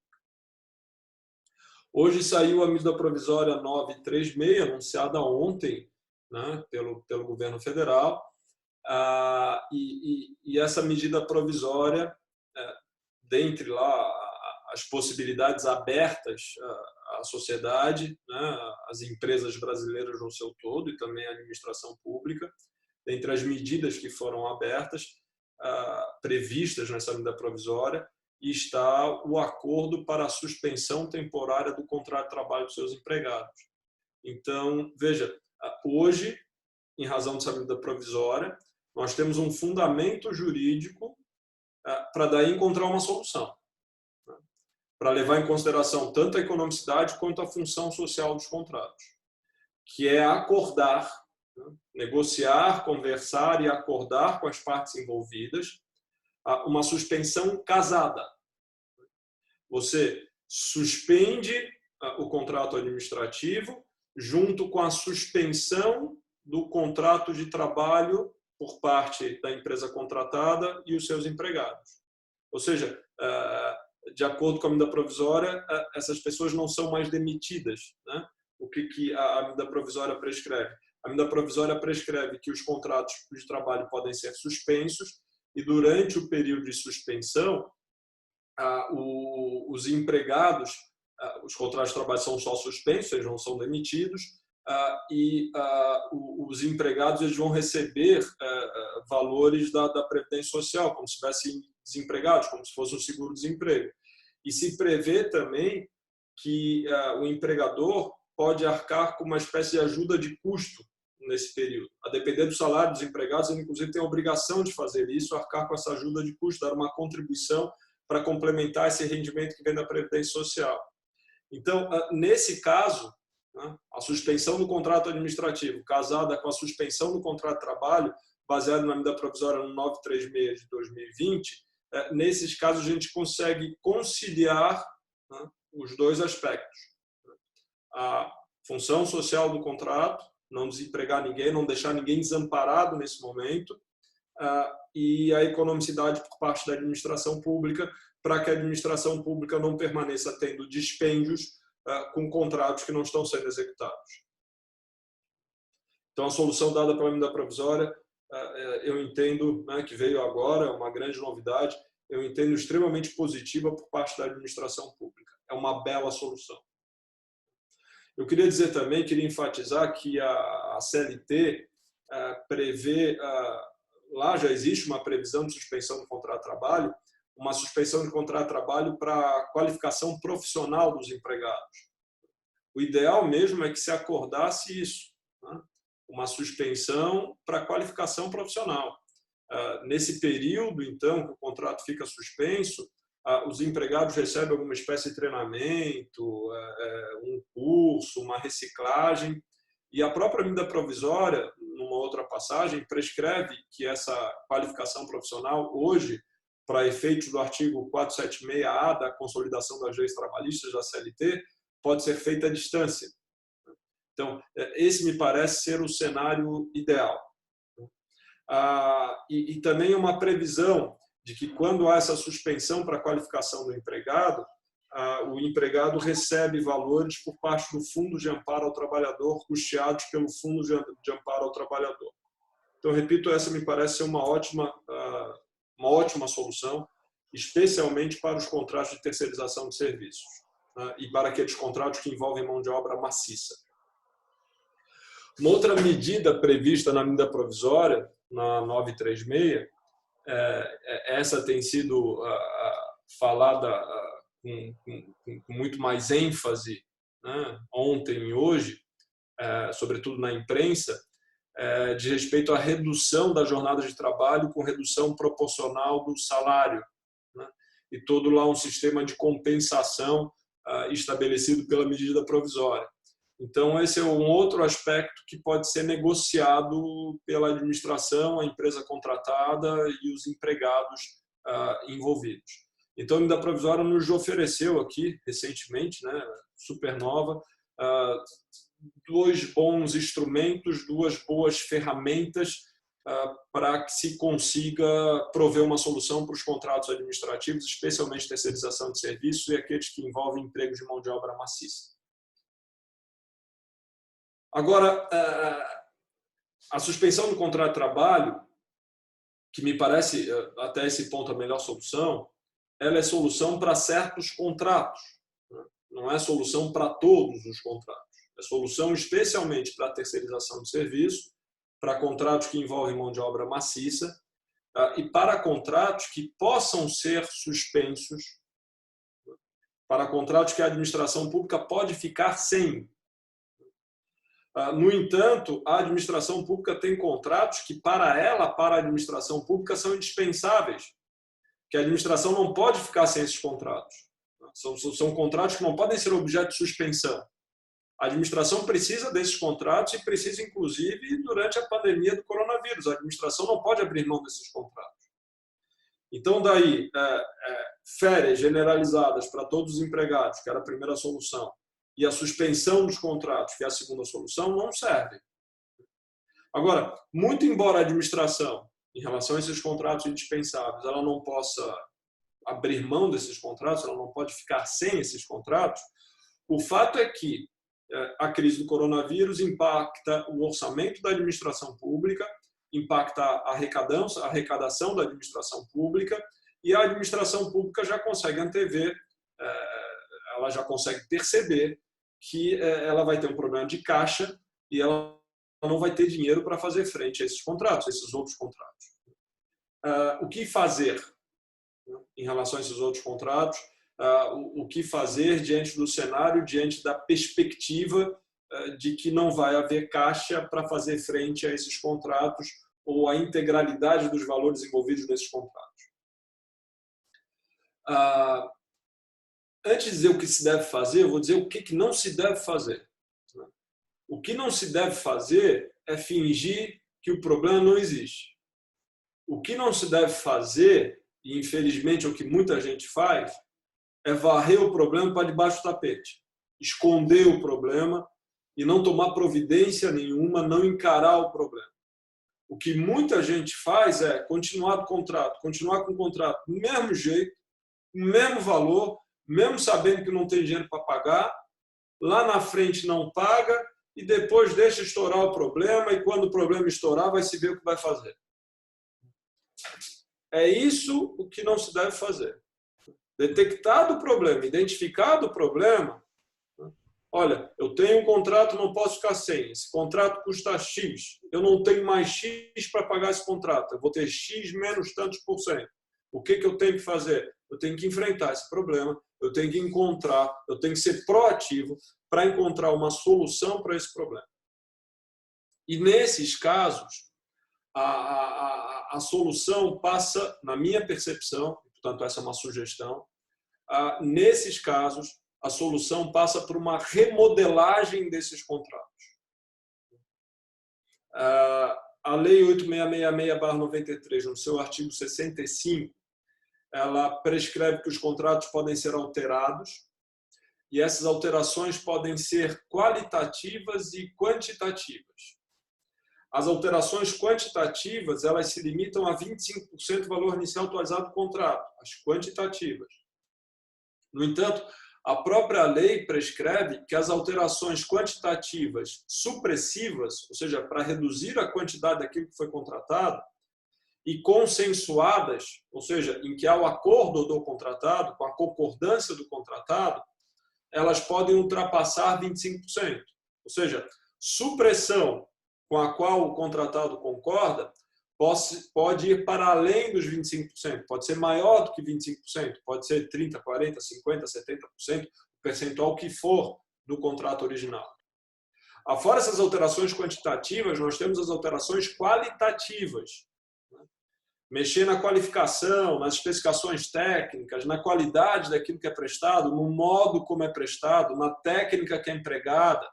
Hoje saiu a medida provisória 936, anunciada ontem, né, pelo governo federal, e essa medida provisória, dentre lá as possibilidades abertas à sociedade, né, às empresas brasileiras no seu todo e também à administração pública, dentre as medidas que foram abertas, previstas nessa medida provisória, está o acordo para a suspensão temporária do contrato de trabalho dos seus empregados. Então, veja, hoje, em razão dessa medida provisória, nós temos um fundamento jurídico para daí encontrar uma solução, né? Para levar em consideração tanto a economicidade quanto a função social dos contratos, que é acordar, né? Negociar, conversar e acordar com as partes envolvidas uma suspensão casada. Você suspende o contrato administrativo junto com a suspensão do contrato de trabalho por parte da empresa contratada e os seus empregados. Ou seja, de acordo com a medida provisória, essas pessoas não são mais demitidas, né? O que a medida provisória prescreve? A medida provisória prescreve que os contratos de trabalho podem ser suspensos e, durante o período de suspensão, os empregados, os contratos de trabalho são só suspensos, eles não são demitidos, e os empregados eles vão receber valores da Previdência Social, como se estivessem desempregados, como se fosse um seguro-desemprego. E se prevê também que o empregador pode arcar com uma espécie de ajuda de custo nesse período. A depender do salário dos empregados, ele inclusive tem a obrigação de fazer isso, arcar com essa ajuda de custo, dar uma contribuição para complementar esse rendimento que vem da Previdência Social. Então, nesse caso, né, a suspensão do contrato administrativo, casada com a suspensão do contrato de trabalho, baseado na medida provisória no 936 de 2020, nesses casos a gente consegue conciliar, né, os dois aspectos. A função social do contrato, não desempregar ninguém, não deixar ninguém desamparado nesse momento, e a economicidade por parte da administração pública, para que a administração pública não permaneça tendo dispêndios com contratos que não estão sendo executados. Então, a solução dada pela medida provisória, eu entendo, né, que veio agora, é uma grande novidade, eu entendo extremamente positiva por parte da administração pública. É uma bela solução. Eu queria dizer também, queria enfatizar que a CLT prevê, lá já existe uma previsão de suspensão do contrato de trabalho, uma suspensão de contrato de trabalho para qualificação profissional dos empregados. O ideal mesmo é que se acordasse isso, né? Uma suspensão para qualificação profissional. Nesse período, então, que o contrato fica suspenso, os empregados recebem alguma espécie de treinamento, um curso, uma reciclagem, e a própria medida provisória, numa outra passagem, prescreve que essa qualificação profissional, hoje, para efeitos do artigo 476-A da Consolidação das Leis Trabalhistas, da CLT, pode ser feita à distância. Então, esse me parece ser o cenário ideal. E também uma previsão de que, quando há essa suspensão para a qualificação do empregado, o empregado recebe valores por parte do Fundo de Amparo ao Trabalhador, custeados pelo Fundo de Amparo ao Trabalhador. Então, repito, essa me parece ser uma ótima solução, especialmente para os contratos de terceirização de serviços, né, e para aqueles contratos que envolvem mão de obra maciça. Uma outra medida prevista na medida provisória, na 936, essa tem sido falada com muito mais ênfase, né, ontem e hoje, sobretudo na imprensa, de respeito à redução da jornada de trabalho com redução proporcional do salário, né, e todo lá um sistema de compensação estabelecido pela medida provisória. Então, esse é um outro aspecto que pode ser negociado pela administração, a empresa contratada e os empregados envolvidos. Então, a medida provisória nos ofereceu aqui, recentemente, né, super nova, dois bons instrumentos, duas boas ferramentas para que se consiga prover uma solução para os contratos administrativos, especialmente terceirização de serviços e aqueles que envolvem empregos de mão de obra maciça. Agora, a suspensão do contrato de trabalho, que me parece até esse ponto a melhor solução, ela é solução para certos contratos, né? Não é solução para todos os contratos. É solução especialmente para a terceirização de serviço, para contratos que envolvem mão de obra maciça e para contratos que possam ser suspensos, para contratos que a administração pública pode ficar sem. No entanto, a administração pública tem contratos que, para a administração pública, são indispensáveis, que a administração não pode ficar sem esses contratos. São contratos que não podem ser objeto de suspensão. A administração precisa desses contratos e precisa, inclusive, durante a pandemia do coronavírus. A administração não pode abrir mão desses contratos. Então, daí, férias generalizadas para todos os empregados, que era a primeira solução, e a suspensão dos contratos, que é a segunda solução, não serve. Agora, muito embora a administração, em relação a esses contratos indispensáveis, ela não possa abrir mão desses contratos, ela não pode ficar sem esses contratos, o fato é que a crise do coronavírus impacta o orçamento da administração pública, impacta a arrecadação da administração pública, e a administração pública já consegue antever, ela já consegue perceber que ela vai ter um problema de caixa e ela não vai ter dinheiro para fazer frente a esses contratos, a esses outros contratos. O que fazer em relação a esses outros contratos? O que fazer diante do cenário, diante da perspectiva de que não vai haver caixa para fazer frente a esses contratos ou a integralidade dos valores envolvidos nesses contratos? Antes de dizer o que se deve fazer, eu vou dizer o que não se deve fazer. O que não se deve fazer é fingir que o problema não existe. O que não se deve fazer, e infelizmente é o que muita gente faz, é varrer o problema para debaixo do tapete, esconder o problema e não tomar providência nenhuma, não encarar o problema. O que muita gente faz é continuar com o contrato do mesmo jeito, do mesmo valor, mesmo sabendo que não tem dinheiro para pagar, lá na frente não paga e depois deixa estourar o problema e quando o problema estourar vai se ver o que vai fazer. É isso o que não se deve fazer. Detectado o problema, identificado o problema, olha, eu tenho um contrato, não posso ficar sem, esse contrato custa X, eu não tenho mais X para pagar esse contrato, eu vou ter X menos tantos por cento. O que eu tenho que fazer? Eu tenho que enfrentar esse problema, eu tenho que ser proativo para encontrar uma solução para esse problema. E nesses casos, a solução passa, na minha percepção, portanto essa é uma sugestão, nesses casos, a solução passa por uma remodelagem desses contratos. A Lei 8666/93, no seu artigo 65, ela prescreve que os contratos podem ser alterados e essas alterações podem ser qualitativas e quantitativas. as alterações quantitativas elas se limitam a 25% do valor inicial atualizado do contrato, as quantitativas. No entanto, a própria lei prescreve que as alterações quantitativas supressivas, ou seja, para reduzir a quantidade daquilo que foi contratado, e consensuadas, ou seja, em que há o acordo do contratado, com a concordância do contratado, elas podem ultrapassar 25%. Ou seja, supressão com a qual o contratado concorda pode ir para além dos 25%, pode ser maior do que 25%, pode ser 30%, 40%, 50%, 70%, o percentual que for do contrato original. Afora essas alterações quantitativas, nós temos as alterações qualitativas. Mexer na qualificação, nas especificações técnicas, na qualidade daquilo que é prestado, no modo como é prestado, na técnica que é empregada.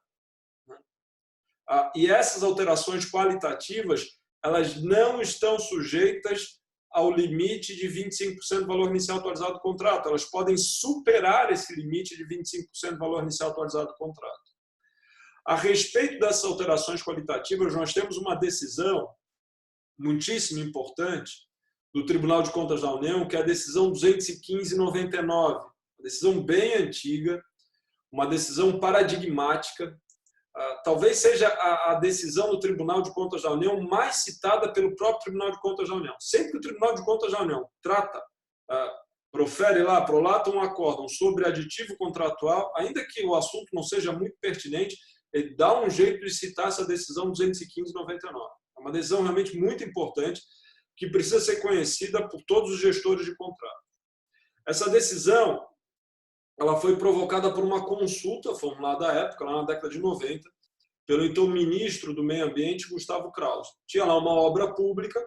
E essas alterações qualitativas, elas não estão sujeitas ao limite de 25% do valor inicial atualizado do contrato. Elas podem superar esse limite de 25% do valor inicial atualizado do contrato. A respeito dessas alterações qualitativas, nós temos uma decisão muitíssimo importante do Tribunal de Contas da União, que é a decisão 215/99, uma decisão bem antiga, uma decisão paradigmática. Talvez seja a decisão do Tribunal de Contas da União mais citada pelo próprio Tribunal de Contas da União. Sempre que o Tribunal de Contas da União profere lá, prolata um acórdão sobre aditivo contratual, ainda que o assunto não seja muito pertinente, ele dá um jeito de citar essa decisão 215/99. É uma decisão realmente muito importante que precisa ser conhecida por todos os gestores de contrato. Essa decisão ela foi provocada por uma consulta formulada à época, lá na década de 90, pelo então ministro do Meio Ambiente, Gustavo Krause. Tinha lá uma obra pública,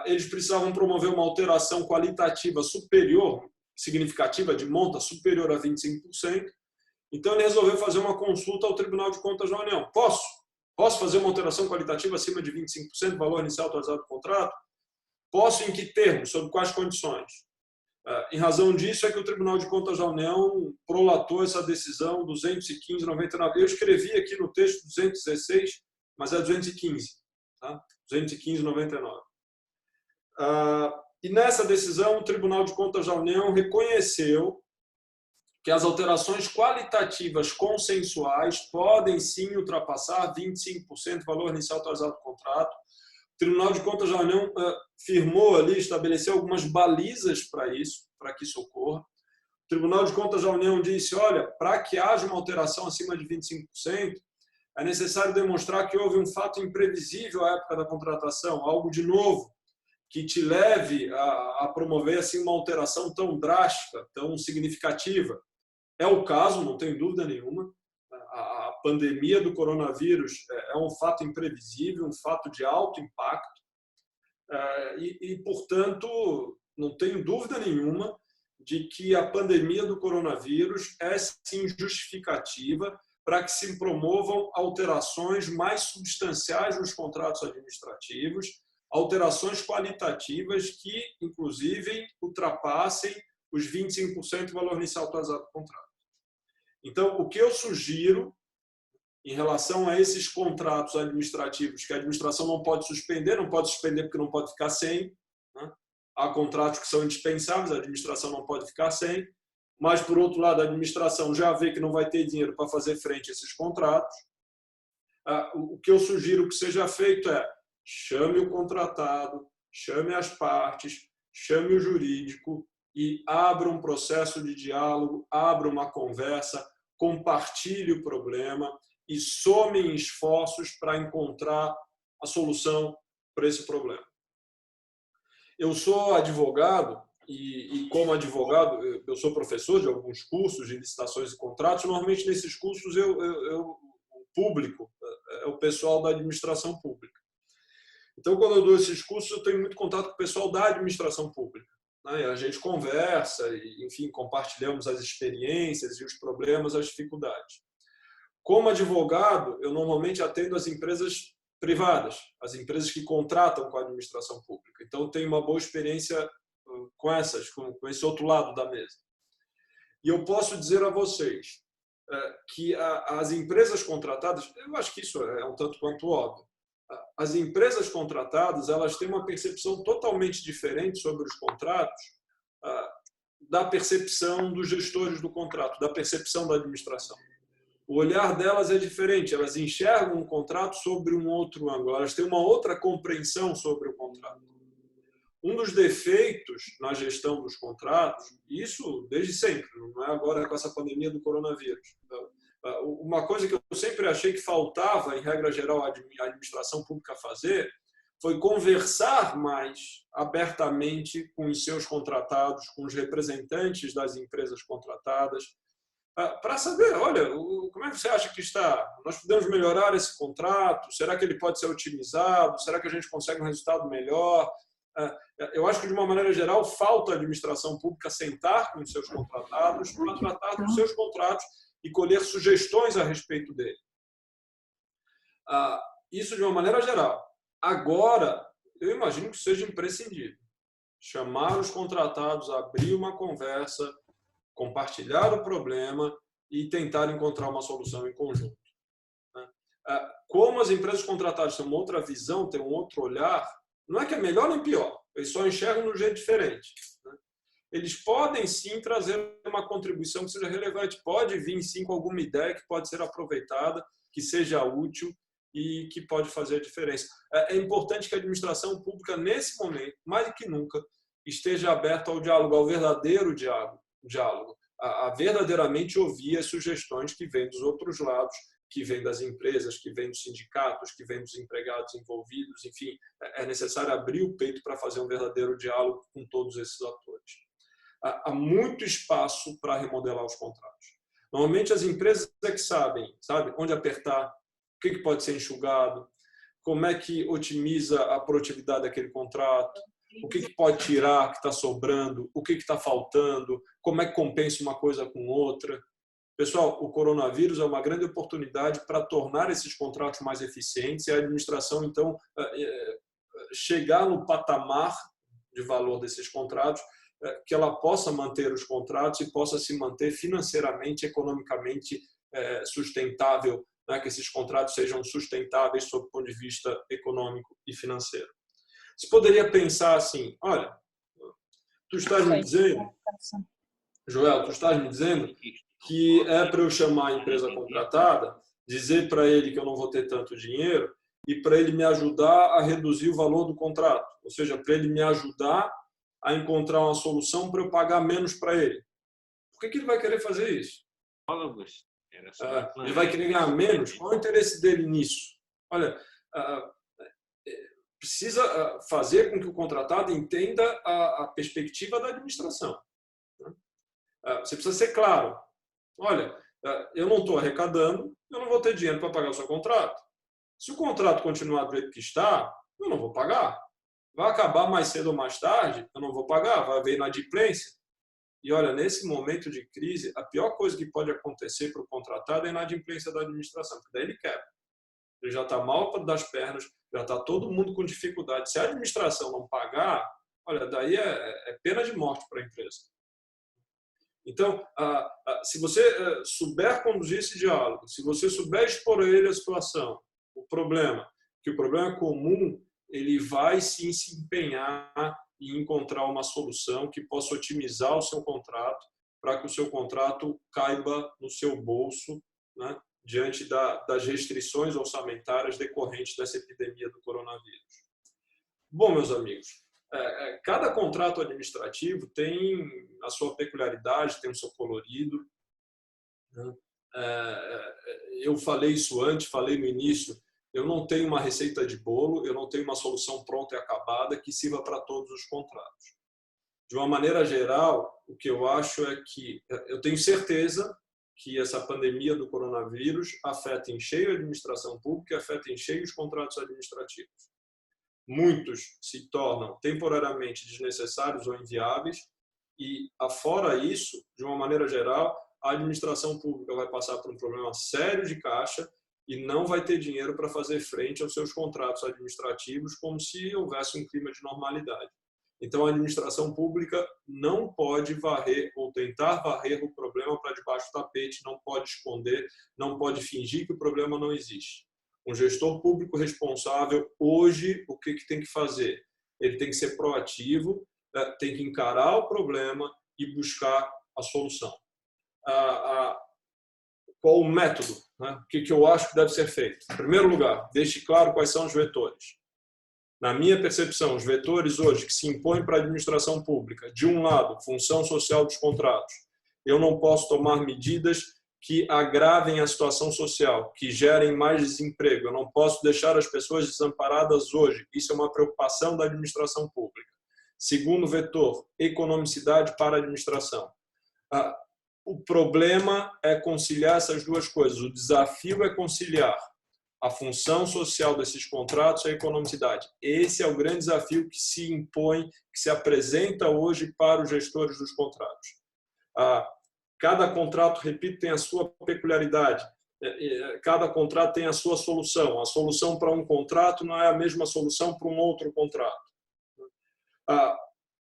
eles precisavam promover uma alteração qualitativa superior, significativa de monta superior a 25%, então ele resolveu fazer uma consulta ao Tribunal de Contas da União. Posso fazer uma alteração qualitativa acima de 25% do valor inicial atualizado do contrato? Posso em que termos? Sob quais condições? Em razão disso é que o Tribunal de Contas da União prolatou essa decisão 215/99. Eu escrevi aqui no texto 216, mas é 215, tá? 215/99. E nessa decisão o Tribunal de Contas da União reconheceu que as alterações qualitativas consensuais podem sim ultrapassar 25% do valor inicial atualizado do contrato. O Tribunal de Contas da União firmou ali, estabeleceu algumas balizas para isso, para que isso ocorra. O Tribunal de Contas da União disse, olha, para que haja uma alteração acima de 25%, é necessário demonstrar que houve um fato imprevisível à época da contratação, algo de novo, que te leve a promover assim, uma alteração tão drástica, tão significativa. É o caso, não tem dúvida nenhuma. A pandemia do coronavírus é um fato imprevisível, um fato de alto impacto portanto, não tenho dúvida nenhuma de que a pandemia do coronavírus é, sim, justificativa para que se promovam alterações mais substanciais nos contratos administrativos, alterações qualitativas que, inclusive, ultrapassem os 25% do valor inicial atualizado do contrato. Então, o que eu sugiro em relação a esses contratos administrativos que a administração não pode suspender porque não pode ficar sem, né? Há contratos que são indispensáveis, a administração não pode ficar sem, mas, por outro lado, a administração já vê que não vai ter dinheiro para fazer frente a esses contratos. O que eu sugiro que seja feito é chame o contratado, chame as partes, chame o jurídico e abra um processo de diálogo, abra uma conversa, compartilhe o problema e somem esforços para encontrar a solução para esse problema. Eu sou advogado e como advogado, eu sou professor de alguns cursos de licitações e contratos. Normalmente, nesses cursos, o público é o pessoal da administração pública. Então, quando eu dou esses cursos, eu tenho muito contato com o pessoal da administração pública, né? A gente conversa, e, enfim, compartilhamos as experiências e os problemas, as dificuldades. Como advogado, eu normalmente atendo as empresas privadas, as empresas que contratam com a administração pública. Então, eu tenho uma boa experiência com esse outro lado da mesa. E eu posso dizer a vocês que as empresas contratadas, eu acho que isso é um tanto quanto óbvio, as empresas contratadas, elas têm uma percepção totalmente diferente sobre os contratos da percepção dos gestores do contrato, da percepção da administração. O olhar delas é diferente, elas enxergam o contrato sobre um outro ângulo, elas têm uma outra compreensão sobre o contrato. Um dos defeitos na gestão dos contratos, isso desde sempre, não é agora com essa pandemia do coronavírus. Uma coisa que eu sempre achei que faltava, em regra geral, a administração pública fazer, foi conversar mais abertamente com os seus contratados, com os representantes das empresas contratadas, para saber, olha, como é que você acha que está? Nós podemos melhorar esse contrato? Será que ele pode ser otimizado? Será que a gente consegue um resultado melhor? Eu acho que, de uma maneira geral, falta a administração pública sentar com os seus contratados para tratar dos seus contratos e colher sugestões a respeito dele. Isso de uma maneira geral. Agora, eu imagino que seja imprescindível chamar os contratados, abrir uma conversa, compartilhar o problema e tentar encontrar uma solução em conjunto. Como as empresas contratadas têm uma outra visão, têm um outro olhar, não é que é melhor nem pior, eles só enxergam de um jeito diferente. Eles podem sim trazer uma contribuição que seja relevante, pode vir sim com alguma ideia que pode ser aproveitada, que seja útil e que pode fazer a diferença. É importante que a administração pública, nesse momento, mais do que nunca, esteja aberta ao diálogo, ao verdadeiro diálogo, a verdadeiramente ouvir as sugestões que vêm dos outros lados, que vêm das empresas, que vêm dos sindicatos, que vêm dos empregados envolvidos, enfim, é necessário abrir o peito para fazer um verdadeiro diálogo com todos esses atores. Há muito espaço para remodelar os contratos. Normalmente as empresas é que sabem, onde apertar, o que pode ser enxugado, como é que otimiza a produtividade daquele contrato, o que pode tirar, que está sobrando, o que está faltando, como é que compensa uma coisa com outra. Pessoal, o coronavírus é uma grande oportunidade para tornar esses contratos mais eficientes e a administração, então, chegar no patamar de valor desses contratos, que ela possa manter os contratos e possa se manter financeiramente, economicamente sustentável, que esses contratos sejam sustentáveis sob o ponto de vista econômico e financeiro. Você poderia pensar assim, olha, tu estás me dizendo, Joel, tu estás me dizendo que é para eu chamar a empresa contratada, dizer para ele que eu não vou ter tanto dinheiro e para ele me ajudar a reduzir o valor do contrato, ou seja, para ele me ajudar a encontrar uma solução para eu pagar menos para ele. Por que ele vai querer fazer isso? Ele vai querer ganhar menos? Qual é o interesse dele nisso? Olha, precisa fazer com que o contratado entenda a perspectiva da administração. Você precisa ser claro. Olha, eu não estou arrecadando, eu não vou ter dinheiro para pagar o seu contrato. Se o contrato continuar do jeito que está, eu não vou pagar. Vai acabar mais cedo ou mais tarde, eu não vou pagar, vai haver inadimplência. E olha, nesse momento de crise, a pior coisa que pode acontecer para o contratado é a inadimplência da administração, porque daí ele quebra. Ele já está mal das pernas, já está todo mundo com dificuldade. Se a administração não pagar, olha, daí é pena de morte para a empresa. Então, se você souber conduzir esse diálogo, se você souber expor a ele a situação, o problema, que o problema é comum, ele vai sim se empenhar em encontrar uma solução que possa otimizar o seu contrato para que o seu contrato caiba no seu bolso, né, diante das restrições orçamentárias decorrentes dessa epidemia do coronavírus. Bom, meus amigos, cada contrato administrativo tem a sua peculiaridade, tem o seu colorido. Eu falei isso antes, falei no início, eu não tenho uma receita de bolo, eu não tenho uma solução pronta e acabada que sirva para todos os contratos. De uma maneira geral, o que eu acho é que eu tenho certeza que essa pandemia do coronavírus afeta em cheio a administração pública e afeta em cheio os contratos administrativos. Muitos se tornam temporariamente desnecessários ou inviáveis e, afora isso, de uma maneira geral, a administração pública vai passar por um problema sério de caixa e não vai ter dinheiro para fazer frente aos seus contratos administrativos como se houvesse um clima de normalidade. Então, a administração pública não pode varrer ou tentar varrer o problema para debaixo do tapete, não pode esconder, não pode fingir que o problema não existe. Um gestor público responsável, hoje, o que tem que fazer? Ele tem que ser proativo, tem que encarar o problema e buscar a solução. Qual o método? Né? O que eu acho que deve ser feito? Em primeiro lugar, deixe claro quais são os vetores. Na minha percepção, os vetores hoje que se impõem para a administração pública, de um lado, função social dos contratos. Eu não posso tomar medidas que agravem a situação social, que gerem mais desemprego. Eu não posso deixar as pessoas desamparadas hoje. Isso é uma preocupação da administração pública. Segundo vetor, economicidade para a administração. O problema é conciliar essas duas coisas. O desafio é conciliar a função social desses contratos e a economicidade. Esse é o grande desafio que se impõe, que se apresenta hoje para os gestores dos contratos. Cada contrato, repito, tem a sua peculiaridade. Cada contrato tem a sua solução. A solução para um contrato não é a mesma solução para um outro contrato.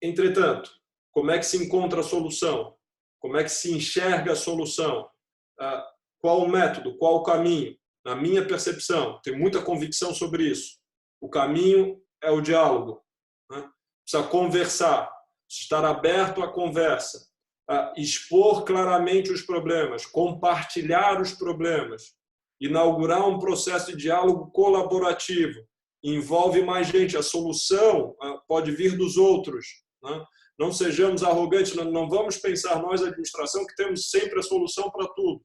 Entretanto, como é que se encontra a solução? Como é que se enxerga a solução? Qual o método? Qual o caminho? Na minha percepção, tenho muita convicção sobre isso. O caminho é o diálogo. Né? Precisa conversar, estar aberto à conversa, expor claramente os problemas, compartilhar os problemas, inaugurar um processo de diálogo colaborativo. Envolve mais gente. A solução pode vir dos outros. Né? Não sejamos arrogantes, não vamos pensar nós, a administração, que temos sempre a solução para tudo.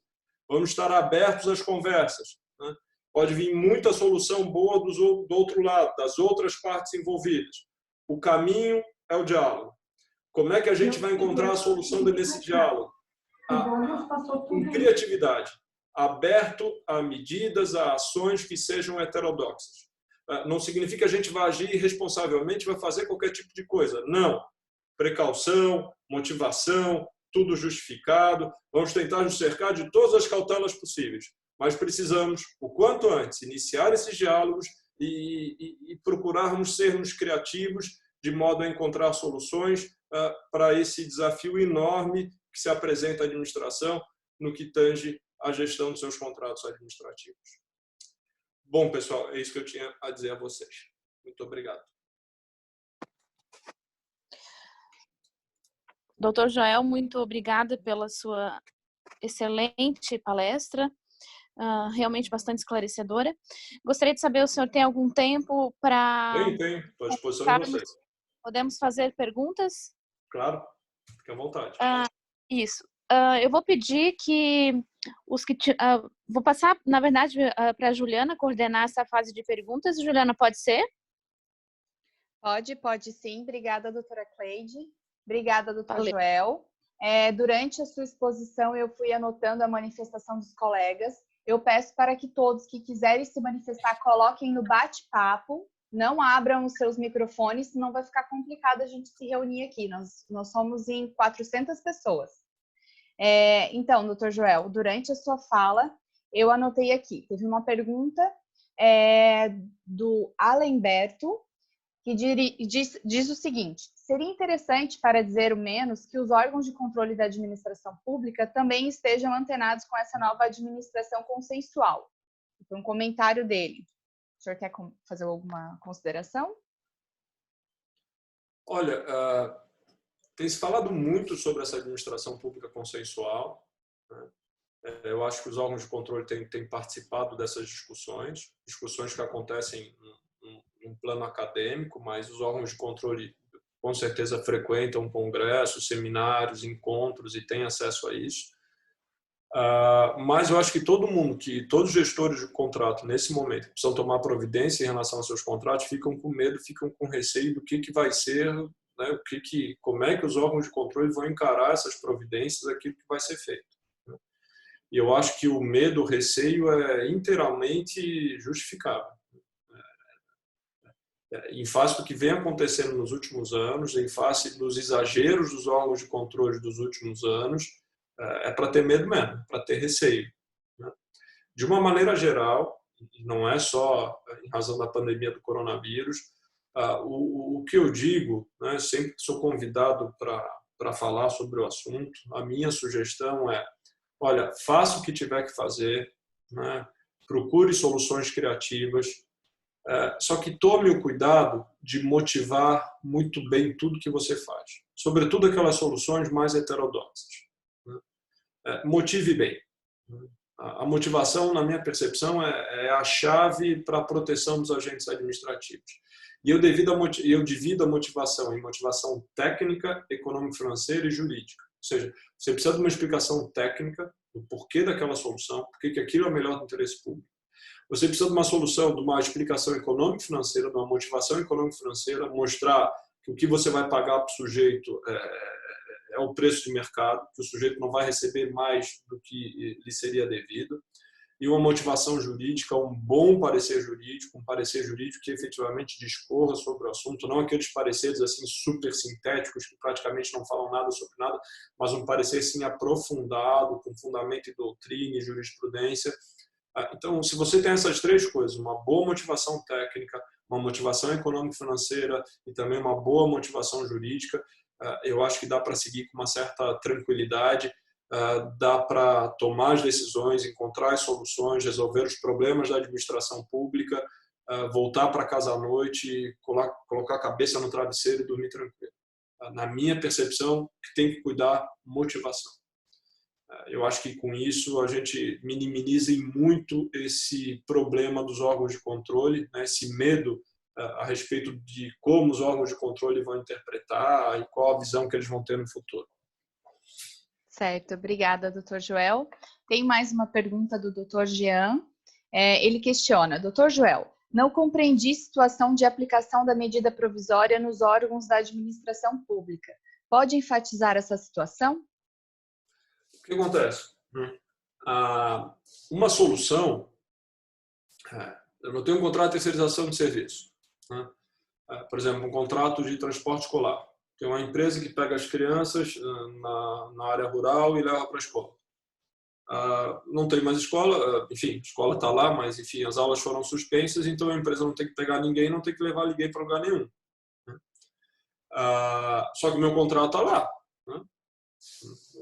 Vamos estar abertos às conversas. Né? Pode vir muita solução boa do outro lado, das outras partes envolvidas. O caminho é o diálogo. Como é que a gente vai encontrar a solução nesse diálogo? Com criatividade, aberto a medidas, a ações que sejam heterodoxas. Não significa que a gente vai agir irresponsavelmente, vai fazer qualquer tipo de coisa. Não. Precaução, motivação, tudo justificado. Vamos tentar nos cercar de todas as cautelas possíveis. Mas precisamos, o quanto antes, iniciar esses diálogos e procurarmos sermos criativos de modo a encontrar soluções para esse desafio enorme que se apresenta à administração no que tange à gestão dos seus contratos administrativos. Bom, pessoal, é isso que eu tinha a dizer a vocês. Muito obrigado. Doutor Joel, muito obrigada pela sua excelente palestra, realmente bastante esclarecedora. Gostaria de saber, o senhor tem algum tempo para... Tem. Estou à disposição de vocês. Podemos fazer perguntas? Claro, fique à vontade. Isso. Eu vou pedir que vou passar, na verdade, para a Juliana coordenar essa fase de perguntas. Juliana, pode ser? Pode sim. Obrigada, doutora Cleide. Obrigada, doutor Joel. Durante a sua exposição, eu fui anotando a manifestação dos colegas. Eu peço para que todos que quiserem se manifestar coloquem no bate-papo. Não abram os seus microfones, senão vai ficar complicado a gente se reunir aqui. Nós somos em 400 pessoas. Então, doutor Joel, durante a sua fala, eu anotei aqui. Teve uma pergunta do Alenberto, que diz o seguinte: seria interessante, para dizer o menos, que os órgãos de controle da administração pública também estejam antenados com essa nova administração consensual. Foi um comentário dele. O senhor quer fazer alguma consideração? Olha, tem se falado muito sobre essa administração pública consensual. Né? Eu acho que os órgãos de controle têm participado dessas discussões que acontecem em plano acadêmico, mas os órgãos de controle com certeza frequentam congressos, seminários, encontros e têm acesso a isso. Mas eu acho que todos os gestores de contrato nesse momento precisam tomar providência em relação aos seus contratos, ficam com medo, ficam com receio do que vai ser, né, como é que os órgãos de controle vão encarar essas providências, aquilo que vai ser feito. Né? E eu acho que o medo, o receio é inteiramente justificável. Em face do que vem acontecendo nos últimos anos, em face dos exageros dos órgãos de controle dos últimos anos, é para ter medo mesmo, para ter receio. Né? De uma maneira geral, não é só em razão da pandemia do coronavírus, o que eu digo, né, sempre que sou convidado para falar sobre o assunto, a minha sugestão é, olha, faça o que tiver que fazer, né, procure soluções criativas, só que tome o cuidado de motivar muito bem tudo que você faz, sobretudo aquelas soluções mais heterodoxas. Motive bem. A motivação, na minha percepção, é a chave para a proteção dos agentes administrativos. E eu divido a motivação em motivação técnica, econômico-financeira e jurídica. Ou seja, você precisa de uma explicação técnica do porquê daquela solução, porque que aquilo é melhor do interesse público. Você precisa de uma solução, de uma explicação econômico-financeira, de uma motivação econômico-financeira, mostrar que o que você vai pagar para o sujeito é o preço de mercado, que o sujeito não vai receber mais do que lhe seria devido, e uma motivação jurídica, um bom parecer jurídico, um parecer jurídico que efetivamente discorra sobre o assunto, não aqueles pareceres assim super sintéticos que praticamente não falam nada sobre nada, mas um parecer assim aprofundado, com fundamento em doutrina e jurisprudência. Então, se você tem essas três coisas, uma boa motivação técnica, uma motivação econômico-financeira e também uma boa motivação jurídica, eu acho que dá para seguir com uma certa tranquilidade, dá para tomar as decisões, encontrar as soluções, resolver os problemas da administração pública, voltar para casa à noite, colocar a cabeça no travesseiro e dormir tranquilo. Na minha percepção, tem que cuidar motivação. Eu acho que com isso a gente minimiza muito esse problema dos órgãos de controle, né, esse medo a respeito de como os órgãos de controle vão interpretar e qual a visão que eles vão ter no futuro. Certo, obrigada, doutor Joel. Tem mais uma pergunta do doutor Jean. Ele questiona, doutor Joel, não compreendi situação de aplicação da medida provisória nos órgãos da administração pública. Pode enfatizar essa situação? O que acontece? Uma solução, eu não tenho um contrato de terceirização de serviço. Por exemplo, um contrato de transporte escolar. Tem uma empresa que pega as crianças na área rural e leva para a escola. Não tem mais escola, enfim, a escola está lá, mas enfim, as aulas foram suspensas, então a empresa não tem que pegar ninguém, não tem que levar ninguém para lugar nenhum. Só que o meu contrato está lá.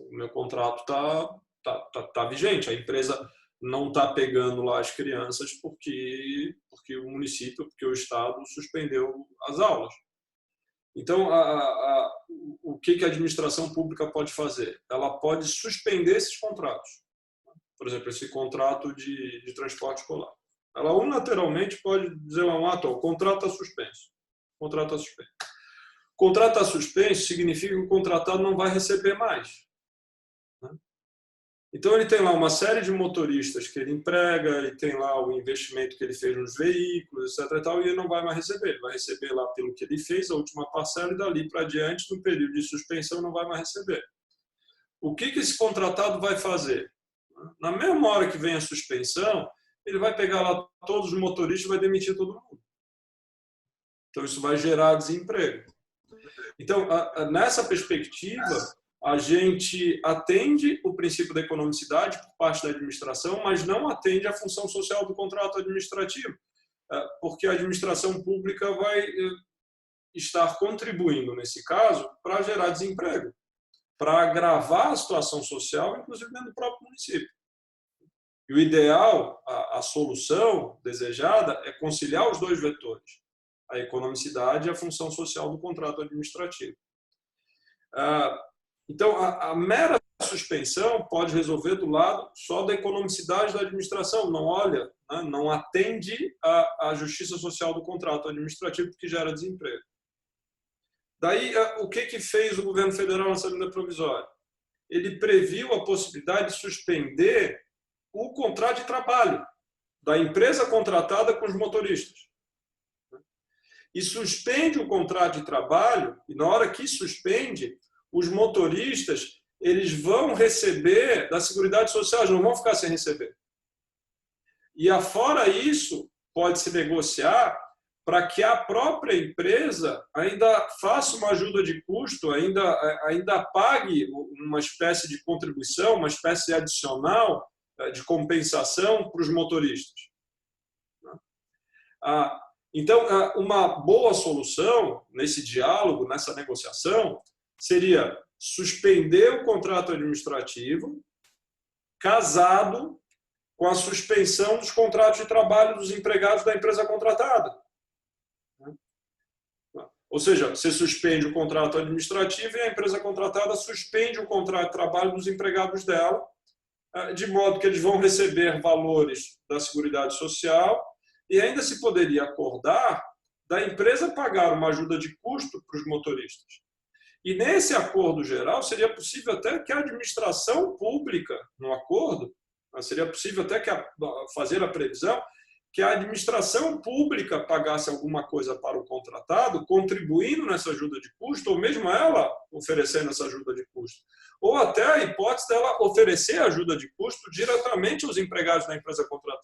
O meu contrato está vigente. A empresa não está pegando lá as crianças porque o município, porque o Estado suspendeu as aulas. Então, o que a administração pública pode fazer? Ela pode suspender esses contratos. Por exemplo, esse contrato de transporte escolar. Ela unilateralmente pode dizer lá um ato, o contrato está suspenso. O contrato está suspenso. O contrato está suspenso significa que o contratado não vai receber mais. Então, ele tem lá uma série de motoristas que ele emprega, ele tem lá o investimento que ele fez nos veículos, etc. E ele não vai mais receber. Ele vai receber lá pelo que ele fez, a última parcela, e dali para adiante, no período de suspensão, não vai mais receber. O que esse contratado vai fazer? Na mesma hora que vem a suspensão, ele vai pegar lá todos os motoristas e vai demitir todo mundo. Então, isso vai gerar desemprego. Então, nessa perspectiva, a gente atende o princípio da economicidade por parte da administração, mas não atende a função social do contrato administrativo, porque a administração pública vai estar contribuindo, nesse caso, para gerar desemprego, para agravar a situação social, inclusive dentro do próprio município. E o ideal, a solução desejada é conciliar os dois vetores, a economicidade e a função social do contrato administrativo. Então, a mera suspensão pode resolver do lado só da economicidade da administração, não olha, não atende à justiça social do contrato administrativo, que gera desemprego. Daí, o que fez o governo federal nessa medida provisória? Ele previu a possibilidade de suspender o contrato de trabalho da empresa contratada com os motoristas. E suspende o contrato de trabalho, e na hora que suspende, os motoristas eles vão receber da Seguridade Social, eles não vão ficar sem receber. E afora isso, pode-se negociar para que a própria empresa ainda faça uma ajuda de custo, ainda pague uma espécie de contribuição, uma espécie adicional de compensação para os motoristas. Então, uma boa solução nesse diálogo, nessa negociação, seria suspender o contrato administrativo, casado com a suspensão dos contratos de trabalho dos empregados da empresa contratada. Ou seja, você suspende o contrato administrativo e a empresa contratada suspende o contrato de trabalho dos empregados dela, de modo que eles vão receber valores da Seguridade Social e ainda se poderia acordar da empresa pagar uma ajuda de custo para os motoristas. E nesse acordo geral, seria possível até que a administração pública, no acordo, seria possível até que fazer a previsão que a administração pública pagasse alguma coisa para o contratado, contribuindo nessa ajuda de custo, ou mesmo ela oferecendo essa ajuda de custo. Ou até a hipótese dela oferecer ajuda de custo diretamente aos empregados da empresa contratada.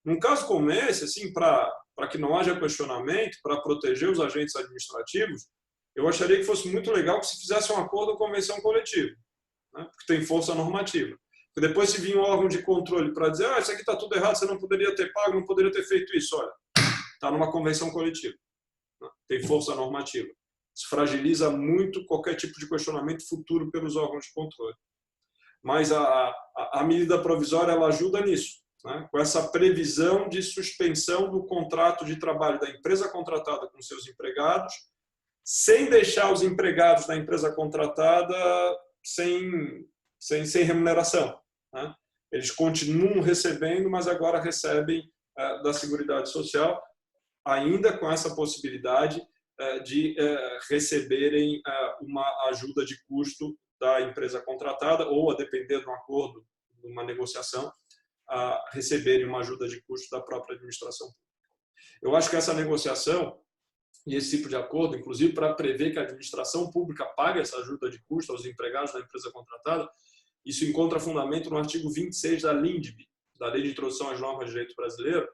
Num caso como esse, assim, para que não haja questionamento, para proteger os agentes administrativos, eu acharia que fosse muito legal que se fizesse um acordo ou convenção coletiva, né? Porque tem força normativa. Porque depois se vir um órgão de controle para dizer isso aqui está tudo errado, você não poderia ter pago, não poderia ter feito isso. Olha, está numa convenção coletiva, né? Tem força normativa. Isso fragiliza muito qualquer tipo de questionamento futuro pelos órgãos de controle. Mas a medida provisória ela ajuda nisso, né? Com essa previsão de suspensão do contrato de trabalho da empresa contratada com seus empregados, sem deixar os empregados da empresa contratada sem remuneração, né? Eles continuam recebendo, mas agora recebem da Seguridade Social, ainda com essa possibilidade de receberem uma ajuda de custo da empresa contratada ou, a depender de um acordo, de uma negociação, receberem uma ajuda de custo da própria administração pública. Eu acho que essa negociação e esse tipo de acordo, inclusive para prever que a administração pública pague essa ajuda de custo aos empregados da empresa contratada, isso encontra fundamento no artigo 26 da LINDB, da Lei de Introdução às Normas de Direito Brasileiro.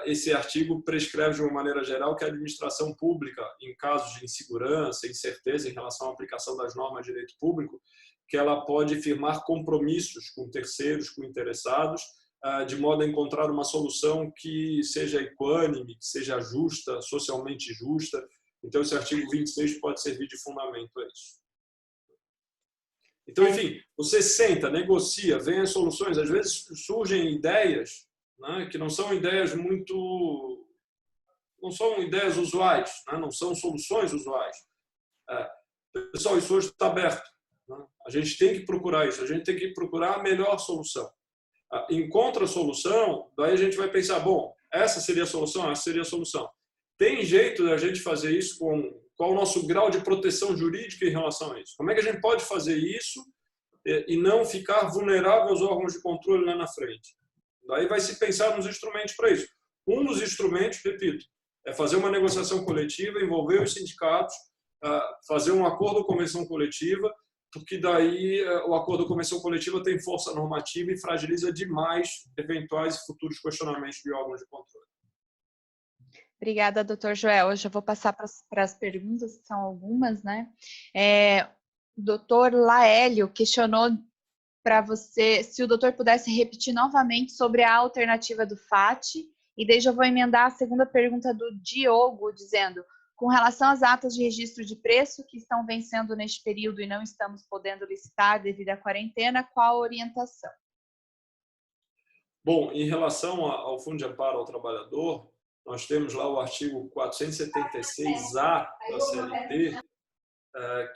Esse artigo prescreve de uma maneira geral que a administração pública, em casos de insegurança, incerteza em relação à aplicação das normas de direito público, que ela pode firmar compromissos com terceiros, com interessados, de modo a encontrar uma solução que seja equânime, que seja justa, socialmente justa. Então, esse artigo 26 pode servir de fundamento a isso. Então, enfim, você senta, negocia, vem as soluções. Às vezes surgem ideias, né, que não são ideias não são ideias usuais, né, não são soluções usuais. Pessoal, isso hoje está aberto, né? A gente tem que procurar isso, a gente tem que procurar a melhor solução. Encontra a solução, daí a gente vai pensar, bom, essa seria a solução, essa seria a solução. Tem jeito da gente fazer isso com qual o nosso grau de proteção jurídica em relação a isso? Como é que a gente pode fazer isso e não ficar vulnerável aos órgãos de controle lá na frente? Daí vai se pensar nos instrumentos para isso. Um dos instrumentos, repito, é fazer uma negociação coletiva, envolver os sindicatos, fazer um acordo ou convenção coletiva, porque daí o acordo ou convenção coletiva tem força normativa e fragiliza demais eventuais e futuros questionamentos de órgãos de controle. Obrigada, doutor Joel. Eu já vou passar para as perguntas, que são algumas, né? O doutor Laélio questionou para você se o doutor pudesse repetir novamente sobre a alternativa do FAT, e daí já vou emendar a segunda pergunta do Diogo, dizendo: com relação às atas de registro de preço que estão vencendo neste período e não estamos podendo licitar devido à quarentena, qual a orientação? Bom, em relação ao Fundo de Amparo ao Trabalhador, nós temos lá o artigo 476A da CLT,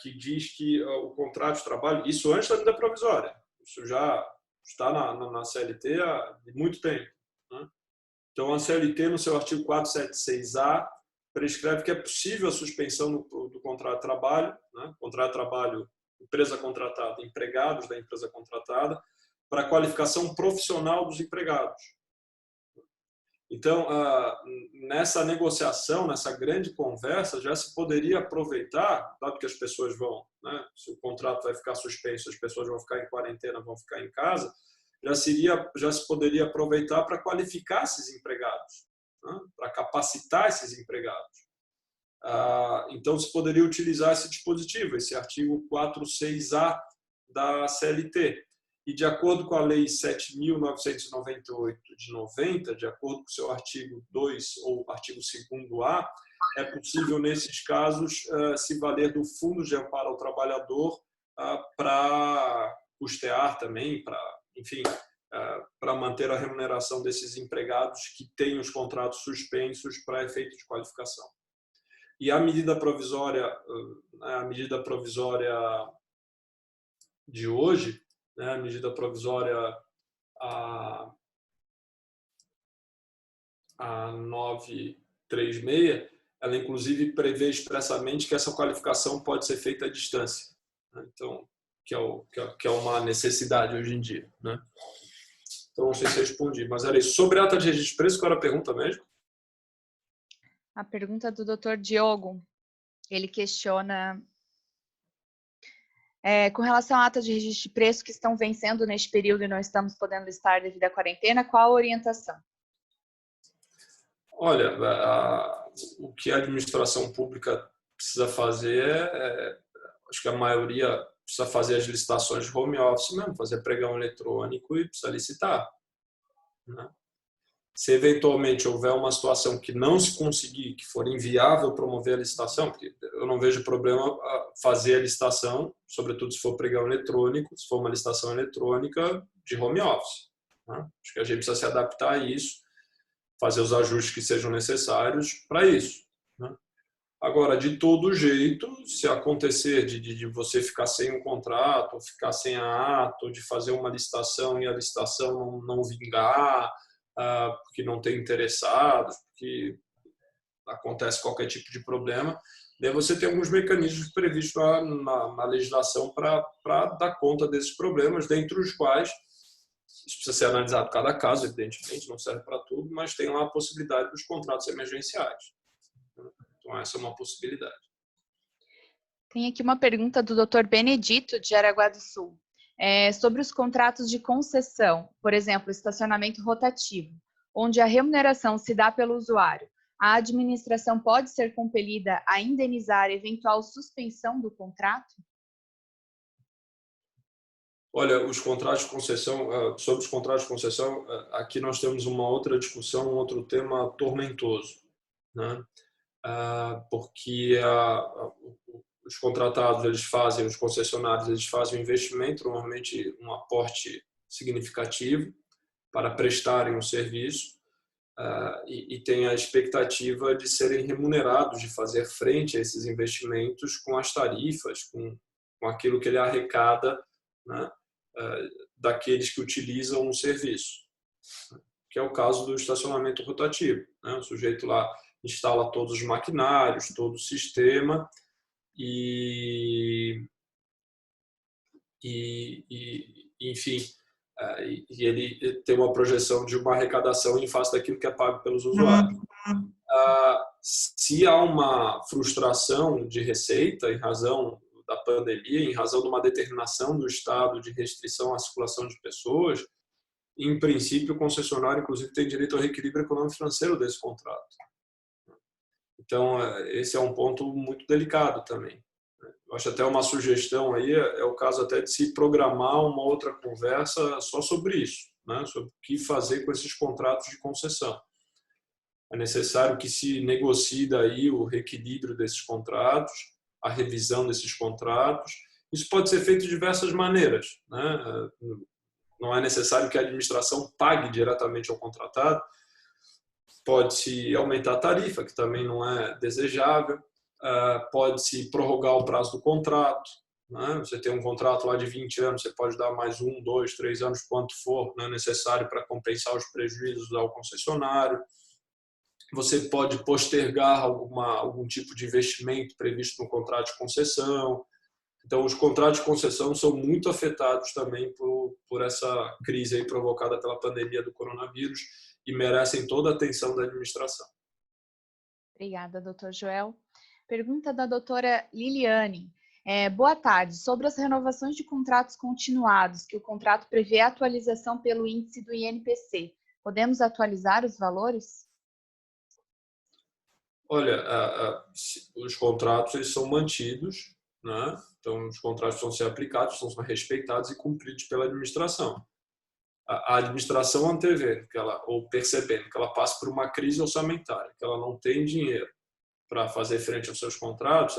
que diz que o contrato de trabalho, isso antes da medida provisória, isso já está na CLT há muito tempo, né? Então, a CLT, no seu artigo 476A, prescreve que é possível a suspensão do contrato de trabalho, né? Contrato de trabalho, empresa contratada, empregados da empresa contratada, para a qualificação profissional dos empregados. Então, nessa negociação, nessa grande conversa, já se poderia aproveitar, dado que as pessoas vão, né, se o contrato vai ficar suspenso, as pessoas vão ficar em quarentena, vão ficar em casa, já se poderia aproveitar para qualificar esses empregados, né, para capacitar esses empregados. Então, se poderia utilizar esse dispositivo, esse artigo 46A da CLT. E, de acordo com a Lei 7.998 de 90, de acordo com o seu artigo 2 ou artigo 2º-A, é possível, nesses casos, se valer do Fundo de Amparo ao Trabalhador para custear também, para, enfim, para manter a remuneração desses empregados que têm os contratos suspensos para efeito de qualificação. E a medida provisória de hoje, né, a medida provisória a 936, ela inclusive prevê expressamente que essa qualificação pode ser feita à distância, né? Então, que é uma necessidade hoje em dia, né? Então, não sei se respondi, mas era isso. Sobre a ata de registro de preço, qual era a pergunta mesmo? A pergunta do Dr. Diogo, ele questiona com relação à ata de registro de preço que estão vencendo neste período e não estamos podendo listar devido à quarentena, qual a orientação? Olha, o que a administração pública precisa fazer acho que a maioria precisa fazer as licitações de home office mesmo, fazer pregão eletrônico e precisa licitar, né? Se eventualmente houver uma situação que não se conseguir, que for inviável promover a licitação, porque eu não vejo problema fazer a licitação, sobretudo se for pregão eletrônico, se for uma licitação eletrônica de home office, né? Acho que a gente precisa se adaptar a isso, fazer os ajustes que sejam necessários para isso, né? Agora, de todo jeito, se acontecer de você ficar sem um contrato, ou ficar sem a ata, ou de fazer uma licitação e a licitação não vingar, porque não tem interessados, porque acontece qualquer tipo de problema, daí você tem alguns mecanismos previstos na legislação para dar conta desses problemas, dentre os quais isso precisa ser analisado cada caso, evidentemente, não serve para tudo, mas tem lá a possibilidade dos contratos emergenciais. Então, essa é uma possibilidade. Tem aqui uma pergunta do Dr. Benedito, de Jaraguá do Sul, sobre os contratos de concessão, por exemplo, estacionamento rotativo, onde a remuneração se dá pelo usuário. A administração pode ser compelida a indenizar eventual suspensão do contrato? Olha, os contratos de concessão, sobre os contratos de concessão, aqui nós temos uma outra discussão, um outro tema tormentoso, né? Porque os contratados, os concessionários, eles fazem um investimento, normalmente um aporte significativo para prestarem um serviço, e tem a expectativa de serem remunerados, de fazer frente a esses investimentos com as tarifas, com aquilo que ele arrecada, né, daqueles que utilizam o serviço, que é o caso do estacionamento rotativo, né? O sujeito lá instala todos os maquinários, todo o sistema enfim, e ele tem uma projeção de uma arrecadação em face daquilo que é pago pelos usuários. Se há uma frustração de receita em razão da pandemia, em razão de uma determinação do Estado de restrição à circulação de pessoas, em princípio, o concessionário, inclusive, tem direito ao reequilíbrio econômico financeiro desse contrato. Então, esse é um ponto muito delicado também. Eu acho até uma sugestão aí, é o caso até de se programar uma outra conversa só sobre isso, né? Sobre o que fazer com esses contratos de concessão. É necessário que se negocie daí o reequilíbrio desses contratos, a revisão desses contratos. Isso pode ser feito de diversas maneiras, né? Não é necessário que a administração pague diretamente ao contratado. Pode-se aumentar a tarifa, que também não é desejável. Pode-se prorrogar o prazo do contrato, né? Você tem um contrato lá de 20 anos, você pode dar mais 1, 2, 3 anos, quanto for, né, necessário para compensar os prejuízos ao concessionário. Você pode postergar algum tipo de investimento previsto no contrato de concessão. Então, os contratos de concessão são muito afetados também por essa crise aí provocada pela pandemia do coronavírus e merecem toda a atenção da administração. Obrigada, doutor Joel. Pergunta da doutora Liliane. Boa tarde. Sobre as renovações de contratos continuados, que o contrato prevê a atualização pelo índice do INPC, podemos atualizar os valores? Olha, os contratos eles são mantidos, né? Então, os contratos vão ser aplicados, vão ser respeitados e cumpridos pela administração. A administração antevendo, ou percebendo que ela passa por uma crise orçamentária, que ela não tem dinheiro para fazer frente aos seus contratos,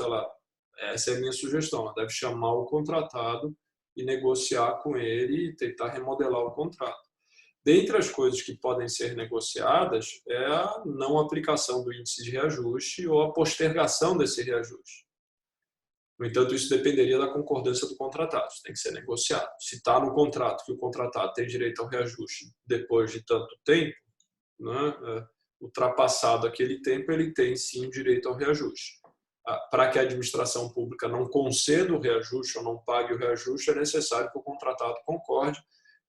essa é a minha sugestão, ela deve chamar o contratado e negociar com ele e tentar remodelar o contrato. Dentre as coisas que podem ser negociadas é a não aplicação do índice de reajuste ou a postergação desse reajuste. No entanto, isso dependeria da concordância do contratado, isso tem que ser negociado. Se está no contrato que o contratado tem direito ao reajuste depois de tanto tempo, né, ultrapassado aquele tempo, ele tem sim direito ao reajuste. Para que a administração pública não conceda o reajuste ou não pague o reajuste, é necessário que o contratado concorde.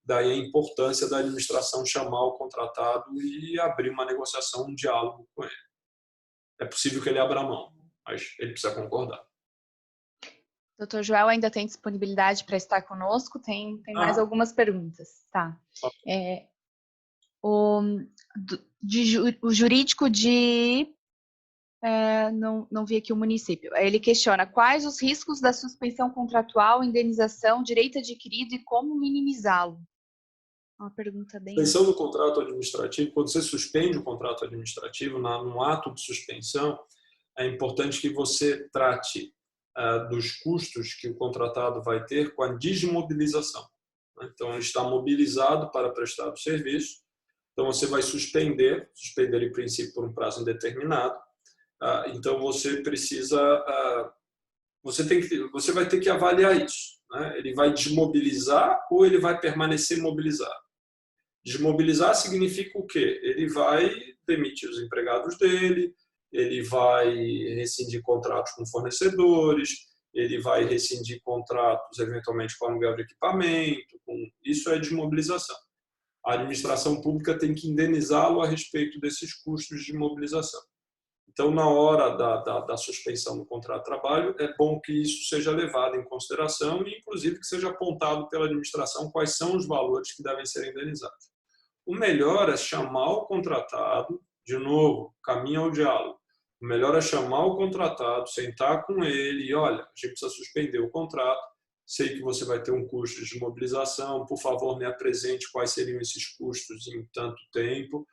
Daí a importância da administração chamar o contratado e abrir uma negociação, um diálogo com ele. É possível que ele abra mão, mas ele precisa concordar. Doutor Joel ainda tem disponibilidade para estar conosco? Tem mais algumas perguntas. Tá. O jurídico de... não vi aqui o município. Ele questiona quais os riscos da suspensão contratual, indenização, direito adquirido e como minimizá-lo. Uma pergunta bem... Suspensão do contrato administrativo, quando você suspende o contrato administrativo, num ato de suspensão, é importante que você trate dos custos que o contratado vai ter com a desmobilização. Então, ele está mobilizado para prestar o serviço, então você vai suspender em princípio por um prazo indeterminado. Então, você precisa, você vai ter que avaliar isso, né? Ele vai desmobilizar ou ele vai permanecer mobilizado? Desmobilizar significa o quê? Ele vai demitir os empregados dele, ele vai rescindir contratos com fornecedores, ele vai rescindir contratos, eventualmente, com aluguel de equipamento. Isso é desmobilização. A administração pública tem que indenizá-lo a respeito desses custos de mobilização. Então, na hora da suspensão do contrato de trabalho, é bom que isso seja levado em consideração e, inclusive, que seja apontado pela administração quais são os valores que devem ser indenizados. O melhor é chamar o contratado, de novo, caminho ao diálogo. O melhor é chamar o contratado, sentar com ele e, olha, a gente precisa suspender o contrato, sei que você vai ter um custo de mobilização, por favor, me apresente quais seriam esses custos em tanto tempo,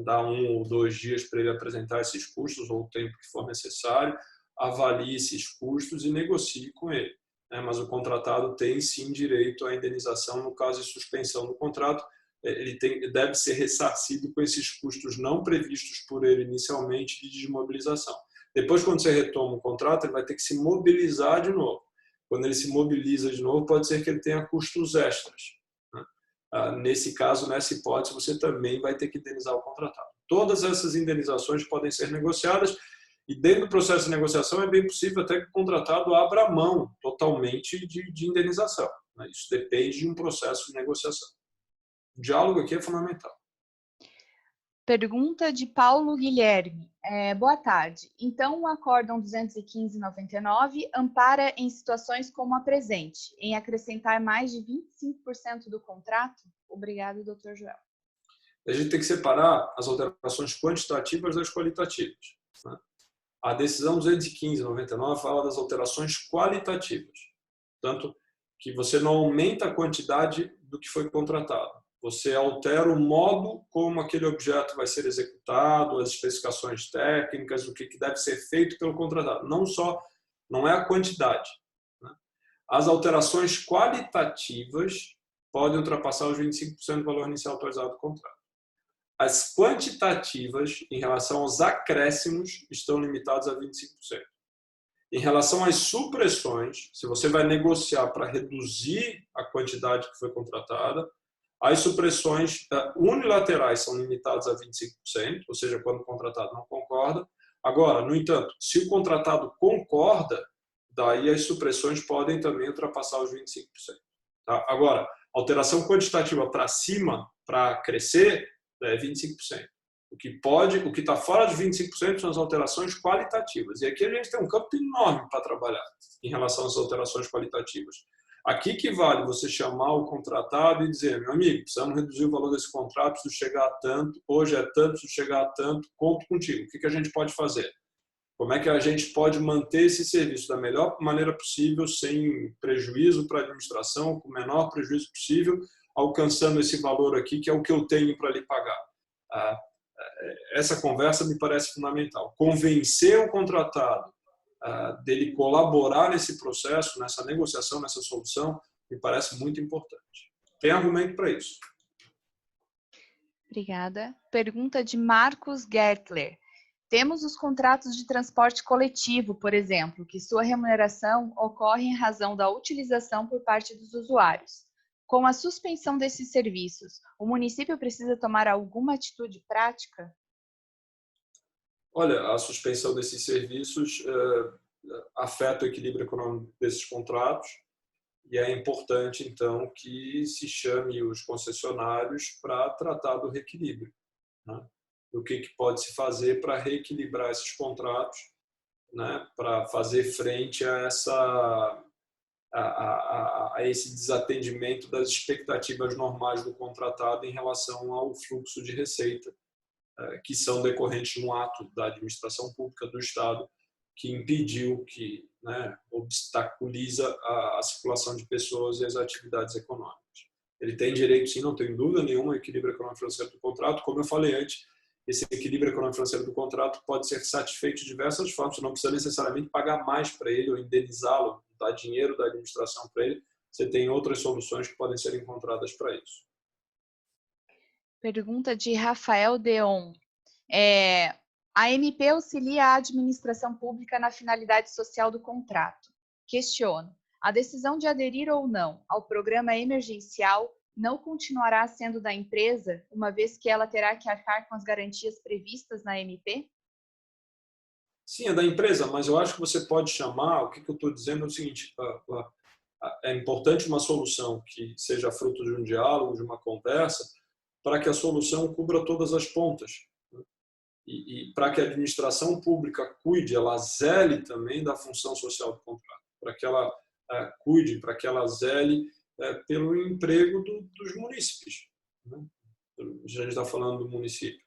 dá 1 ou 2 dias para ele apresentar esses custos ou o tempo que for necessário, avalie esses custos e negocie com ele. Mas o contratado tem sim direito à indenização no caso de suspensão do contrato, ele deve ser ressarcido com esses custos não previstos por ele inicialmente de desmobilização. Depois, quando você retoma o contrato, ele vai ter que se mobilizar de novo. Quando ele se mobiliza de novo, pode ser que ele tenha custos extras. Nesse caso, nessa hipótese, você também vai ter que indenizar o contratado. Todas essas indenizações podem ser negociadas e dentro do processo de negociação é bem possível até que o contratado abra mão totalmente de indenização. Isso depende de um processo de negociação. O diálogo aqui é fundamental. Pergunta de Paulo Guilherme. Boa tarde. Então, o Acórdão 215/99 ampara em situações como a presente, em acrescentar mais de 25% do contrato? Obrigado, doutor Joel. A gente tem que separar as alterações quantitativas das qualitativas. A decisão 215/99 fala das alterações qualitativas. Portanto, que você não aumenta a quantidade do que foi contratado. Você altera o modo como aquele objeto vai ser executado, as especificações técnicas, o que deve ser feito pelo contratado. Não é a quantidade. As alterações qualitativas podem ultrapassar os 25% do valor inicial autorizado do contrato. As quantitativas, em relação aos acréscimos, estão limitadas a 25%. Em relação às supressões, se você vai negociar para reduzir a quantidade que foi contratada, as supressões unilaterais são limitadas a 25%, ou seja, quando o contratado não concorda. Agora, no entanto, se o contratado concorda, daí as supressões podem também ultrapassar os 25%. Tá? Agora, alteração quantitativa para cima, para crescer, é 25%. O que está fora de 25% são as alterações qualitativas. E aqui a gente tem um campo enorme para trabalhar em relação às alterações qualitativas. Aqui que vale você chamar o contratado e dizer, meu amigo, precisamos reduzir o valor desse contrato, preciso chegar a tanto, hoje é tanto, preciso chegar a tanto, conto contigo. O que a gente pode fazer? Como é que a gente pode manter esse serviço da melhor maneira possível, sem prejuízo para a administração, com o menor prejuízo possível, alcançando esse valor aqui, que é o que eu tenho para lhe pagar. Essa conversa me parece fundamental. Convencer o contratado dele colaborar nesse processo, nessa negociação, nessa solução, me parece muito importante. Tem argumento para isso. Obrigada. Pergunta de Marcos Gertler. Temos os contratos de transporte coletivo, por exemplo, que sua remuneração ocorre em razão da utilização por parte dos usuários. Com a suspensão desses serviços, o município precisa tomar alguma atitude prática? Olha, a suspensão desses serviços afeta o equilíbrio econômico desses contratos e é importante, então, que se chame os concessionários para tratar do reequilíbrio, né? O que pode se fazer para reequilibrar esses contratos, né? Para fazer frente a esse desatendimento das expectativas normais do contratado em relação ao fluxo de receita, que são decorrentes de um ato da administração pública do Estado que impediu, que, né, obstaculiza a circulação de pessoas e as atividades econômicas. Ele tem direito, sim, não tenho dúvida nenhuma, ao equilíbrio econômico-financeiro do contrato. Como eu falei antes, esse equilíbrio econômico-financeiro do contrato pode ser satisfeito de diversas formas. Você não precisa necessariamente pagar mais para ele ou indenizá-lo, dar dinheiro da administração para ele. Você tem outras soluções que podem ser encontradas para isso. Pergunta de Rafael Deon. A MP auxilia a administração pública na finalidade social do contrato. Questiono, a decisão de aderir ou não ao programa emergencial não continuará sendo da empresa, uma vez que ela terá que arcar com as garantias previstas na MP? Sim, é da empresa, mas eu acho que você pode chamar, o que eu estou dizendo é o seguinte, é importante uma solução que seja fruto de um diálogo, de uma conversa, para que a solução cubra todas as pontas. E para que a administração pública cuide, ela zele também da função social do contrato, para que ela cuide, para que ela zele pelo emprego dos munícipes. Né? A gente está falando do município.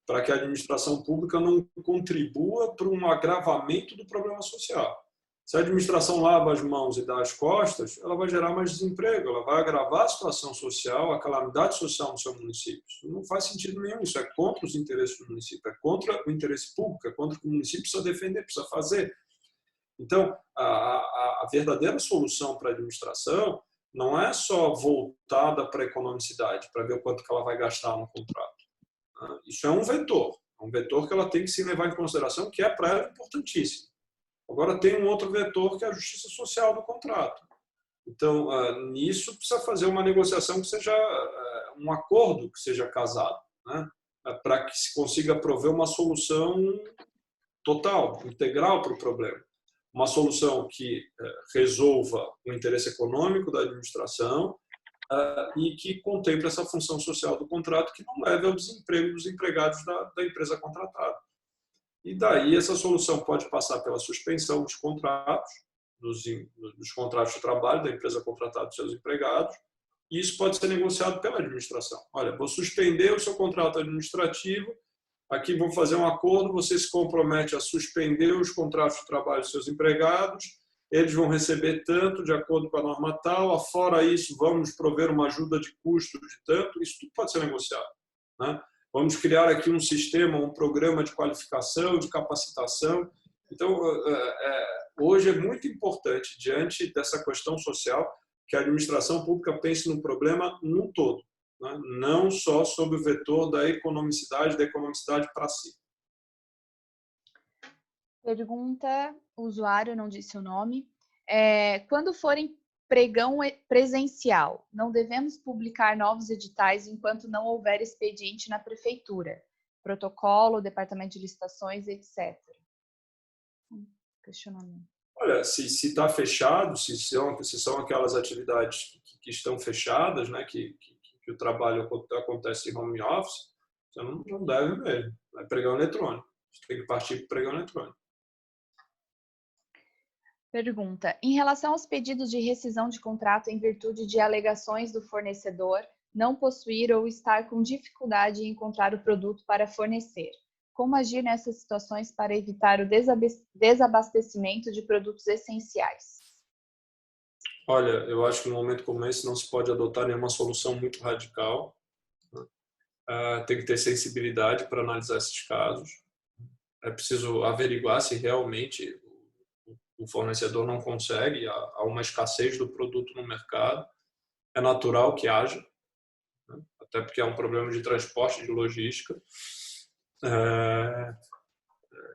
Para que a administração pública não contribua para um agravamento do problema social. Se a administração lava as mãos e dá as costas, ela vai gerar mais desemprego, ela vai agravar a situação social, a calamidade social no seu município. Isso não faz sentido nenhum, isso é contra os interesses do município, é contra o interesse público, é contra o que o município precisa defender, precisa fazer. Então, a verdadeira solução para a administração não é só voltada para a economicidade, para ver o quanto que ela vai gastar no contrato. Isso é um vetor que ela tem que se levar em consideração, que é para ela importantíssimo. Agora tem um outro vetor que é a justiça social do contrato. Então, nisso precisa fazer uma negociação que seja um acordo que seja casado, né? Para que se consiga prover uma solução total, integral para o problema. Uma solução que resolva o interesse econômico da administração e que contemple essa função social do contrato, que não leve ao desemprego dos empregados da empresa contratada. E daí essa solução pode passar pela suspensão dos contratos, dos contratos de trabalho da empresa contratada dos seus empregados, e isso pode ser negociado pela administração. Olha, vou suspender o seu contrato administrativo, aqui vou fazer um acordo, você se compromete a suspender os contratos de trabalho dos seus empregados, eles vão receber tanto de acordo com a norma tal, fora isso vamos prover uma ajuda de custo de tanto, isso tudo pode ser negociado, né? Vamos criar aqui um sistema, um programa de qualificação, de capacitação. Então, hoje é muito importante, diante dessa questão social, que a administração pública pense no problema num todo, né? Não só sob o vetor da economicidade para si. Pergunta, o usuário não disse o nome. Quando forem pregão presencial, não devemos publicar novos editais enquanto não houver expediente na prefeitura, protocolo, departamento de licitações, etc. Questionamento. Olha, se está fechado, se são aquelas atividades que estão fechadas, né, que o trabalho acontece em home office, você não deve mesmo. É pregão eletrônico. Você tem que partir para o pregão eletrônico. Pergunta, em relação aos pedidos de rescisão de contrato em virtude de alegações do fornecedor não possuir ou estar com dificuldade em encontrar o produto para fornecer, como agir nessas situações para evitar o desabastecimento de produtos essenciais? Olha, eu acho que no momento como esse não se pode adotar nenhuma solução muito radical. Tem que ter sensibilidade para analisar esses casos. É preciso averiguar se realmente o fornecedor não consegue, há uma escassez do produto no mercado. É natural que haja, né? até porque é um problema de transporte, de logística.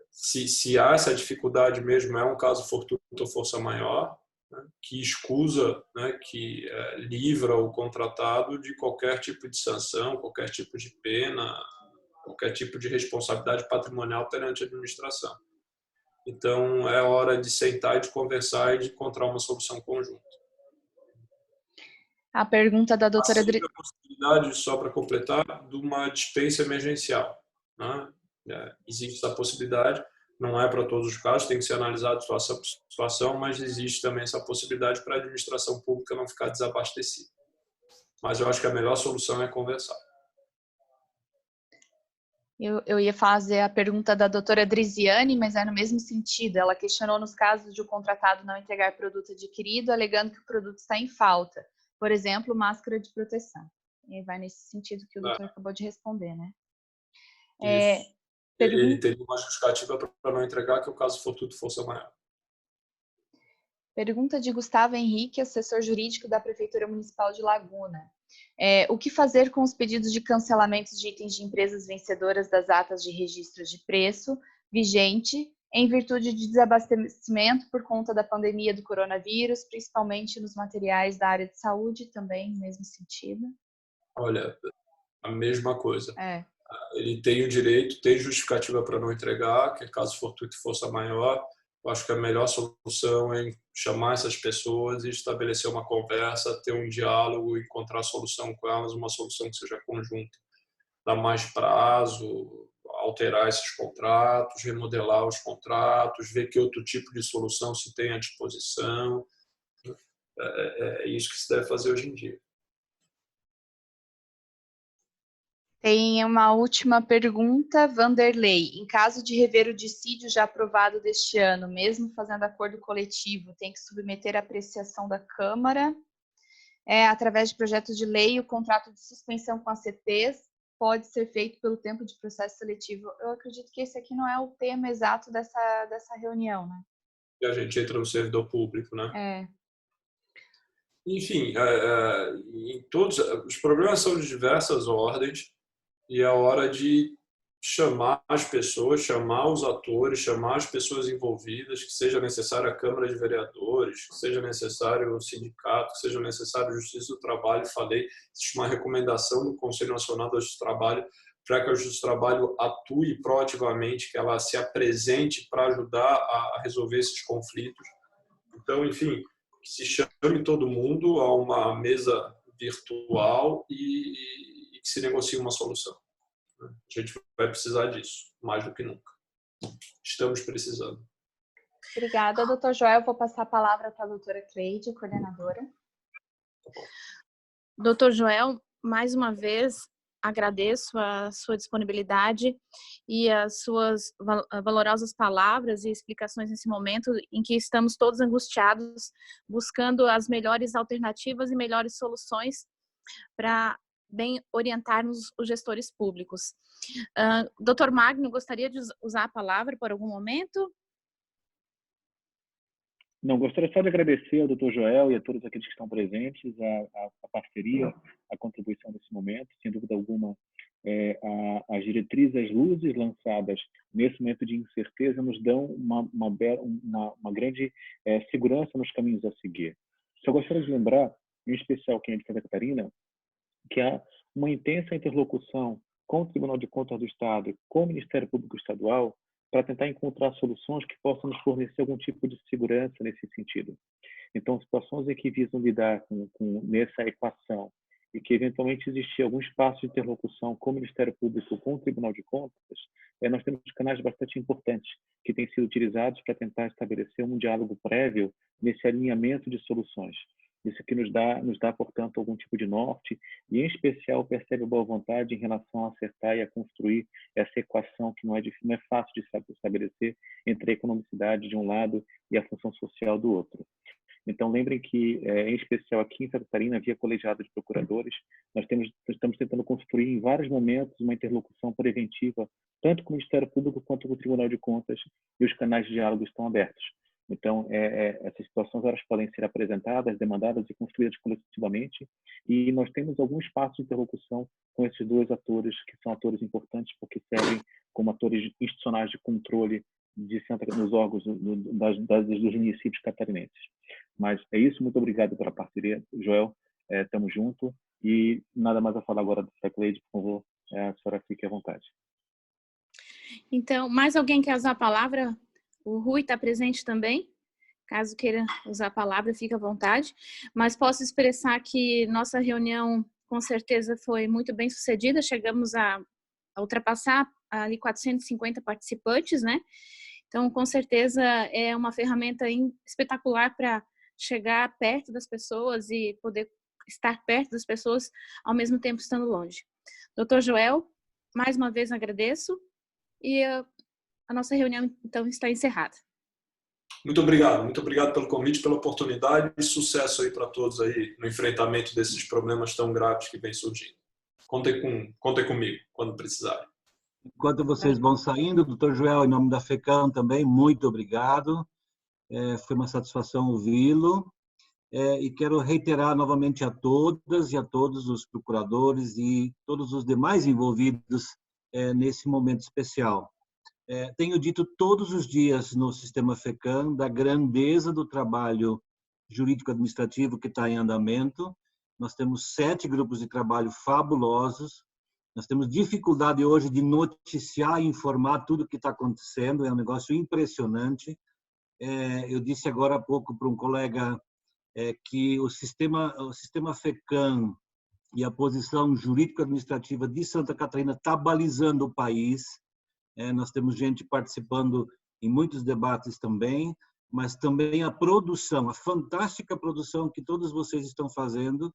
Se há essa dificuldade mesmo, é um caso fortuito ou força maior, né, que escusa, né, que livra o contratado de qualquer tipo de sanção, qualquer tipo de pena, qualquer tipo de responsabilidade patrimonial perante a administração. Então, é hora de sentar e de conversar e de encontrar uma solução conjunta. A pergunta da doutora A possibilidade, só para completar, de uma dispensa emergencial, né? Existe essa possibilidade, não é para todos os casos, tem que ser analisado situação por situação, mas existe também essa possibilidade para a administração pública não ficar desabastecida. Mas eu acho que a melhor solução é conversar. Eu ia fazer a pergunta da doutora Drisiane, mas é no mesmo sentido. Ela questionou nos casos de o contratado não entregar produto adquirido, alegando que o produto está em falta. Por exemplo, máscara de proteção. E vai nesse sentido que o doutor acabou de responder, né? Ele teria uma justificativa para não entregar, que é o caso fortuito força maior. Pergunta de Gustavo Henrique, assessor jurídico da Prefeitura Municipal de Laguna. O que fazer com os pedidos de cancelamento de itens de empresas vencedoras das atas de registro de preço vigente em virtude de desabastecimento por conta da pandemia do coronavírus, principalmente nos materiais da área de saúde, também no mesmo sentido? Olha, a mesma coisa. Ele tem o direito, tem justificativa para não entregar, que é caso fortuito e força maior. Eu acho que a melhor solução é chamar essas pessoas e estabelecer uma conversa, ter um diálogo, encontrar solução com elas, uma solução que seja conjunta. Dar mais prazo, alterar esses contratos, remodelar os contratos, ver que outro tipo de solução se tem à disposição. É isso que se deve fazer hoje em dia. Tem uma última pergunta, Vanderlei. Em caso de rever o dissídio já aprovado deste ano, mesmo fazendo acordo coletivo, tem que submeter à apreciação da Câmara. Através de projeto de lei, o contrato de suspensão com a CTs pode ser feito pelo tempo de processo seletivo. Eu acredito que esse aqui não é o tema exato dessa reunião, né? E a gente entra no servidor público, né? Enfim, em todos os problemas são de diversas ordens. E é hora de chamar as pessoas, chamar os atores, chamar as pessoas envolvidas, que seja necessário a Câmara de Vereadores, que seja necessário o sindicato, que seja necessário a Justiça do Trabalho. Falei, existe uma recomendação do Conselho Nacional da Justiça do Trabalho para que a Justiça do Trabalho atue proativamente, que ela se apresente para ajudar a resolver esses conflitos. Então, enfim, que se chame todo mundo a uma mesa virtual e que se negocie uma solução. A gente vai precisar disso, mais do que nunca. Estamos precisando. Obrigada, doutor Joel. Vou passar a palavra para a doutora Cleide, coordenadora. Doutor Joel, mais uma vez, agradeço a sua disponibilidade e as suas valorosas palavras e explicações nesse momento em que estamos todos angustiados, buscando as melhores alternativas e melhores soluções para bem orientarmos os gestores públicos. Dr. Magno, gostaria de usar a palavra por algum momento? Não, gostaria só de agradecer ao Dr. Joel e a todos aqueles que estão presentes, a parceria, a contribuição nesse momento. Sem dúvida alguma, as diretrizes, as luzes lançadas nesse momento de incerteza nos dão uma grande segurança nos caminhos a seguir. Só gostaria de lembrar, em especial quem é de Santa Catarina, que há uma intensa interlocução com o Tribunal de Contas do Estado, com o Ministério Público Estadual, para tentar encontrar soluções que possam nos fornecer algum tipo de segurança nesse sentido. Então, situações em que visam lidar nessa equação e que eventualmente existir algum espaço de interlocução com o Ministério Público, com o Tribunal de Contas, nós temos canais bastante importantes que têm sido utilizados para tentar estabelecer um diálogo prévio nesse alinhamento de soluções. Isso que nos dá, portanto, algum tipo de norte e, em especial, percebe boa vontade em relação a acertar e a construir essa equação que não é fácil de estabelecer entre a economicidade de um lado e a função social do outro. Então, lembrem que, em especial aqui em Santa Catarina, via colegiado de procuradores, nós estamos tentando construir em vários momentos uma interlocução preventiva, tanto com o Ministério Público quanto com o Tribunal de Contas, e os canais de diálogo estão abertos. Então, essas situações elas podem ser apresentadas, demandadas e construídas coletivamente, e nós temos algum espaço de interlocução com esses dois atores, que são atores importantes porque servem como atores institucionais de controle nos órgãos dos municípios catarinenses. Mas é isso, muito obrigado pela parceria, Joel, estamos juntos, e nada mais a falar agora do Cleide, por favor, a senhora fique à vontade. Então, mais alguém quer usar a palavra? O Rui está presente também. Caso queira usar a palavra, fique à vontade. Mas posso expressar que nossa reunião, com certeza, foi muito bem sucedida. Chegamos a ultrapassar ali 450 participantes, né? Então, com certeza, é uma ferramenta espetacular para chegar perto das pessoas e poder estar perto das pessoas, ao mesmo tempo estando longe. Dr. Joel, mais uma vez agradeço e a nossa reunião, então, está encerrada. Muito obrigado pelo convite, pela oportunidade e sucesso aí para todos aí no enfrentamento desses problemas tão graves que vem surgindo. Contem comigo quando precisarem. Enquanto vocês vão saindo, doutor Joel, em nome da FECAM também, muito obrigado. Foi uma satisfação ouvi-lo. E quero reiterar novamente a todas e a todos os procuradores e todos os demais envolvidos nesse momento especial. Tenho dito todos os dias no sistema FECAM da grandeza do trabalho jurídico-administrativo que está em andamento. Nós temos 7 grupos de trabalho fabulosos. Nós temos dificuldade hoje de noticiar e informar tudo o que está acontecendo. É um negócio impressionante. Eu disse agora há pouco para um colega que o sistema FECAM e a posição jurídico-administrativa de Santa Catarina está balizando o país. Nós temos gente participando em muitos debates também, mas também a produção, a fantástica produção que todos vocês estão fazendo,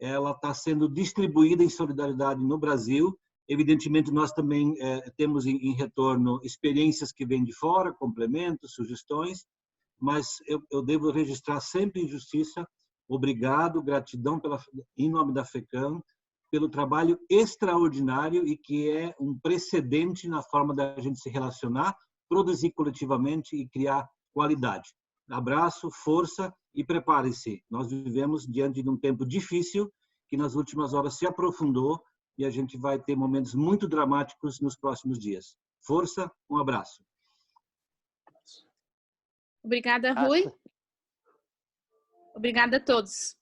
ela está sendo distribuída em solidariedade no Brasil. Evidentemente, nós também temos em retorno experiências que vêm de fora, complementos, sugestões, mas eu devo registrar sempre em justiça, obrigado, gratidão em nome da FECAM, pelo trabalho extraordinário e que é um precedente na forma da gente se relacionar, produzir coletivamente e criar qualidade. Abraço, força e prepare-se. Nós vivemos diante de um tempo difícil que nas últimas horas se aprofundou e a gente vai ter momentos muito dramáticos nos próximos dias. Força, um abraço. Obrigada, Rui. Obrigada a todos.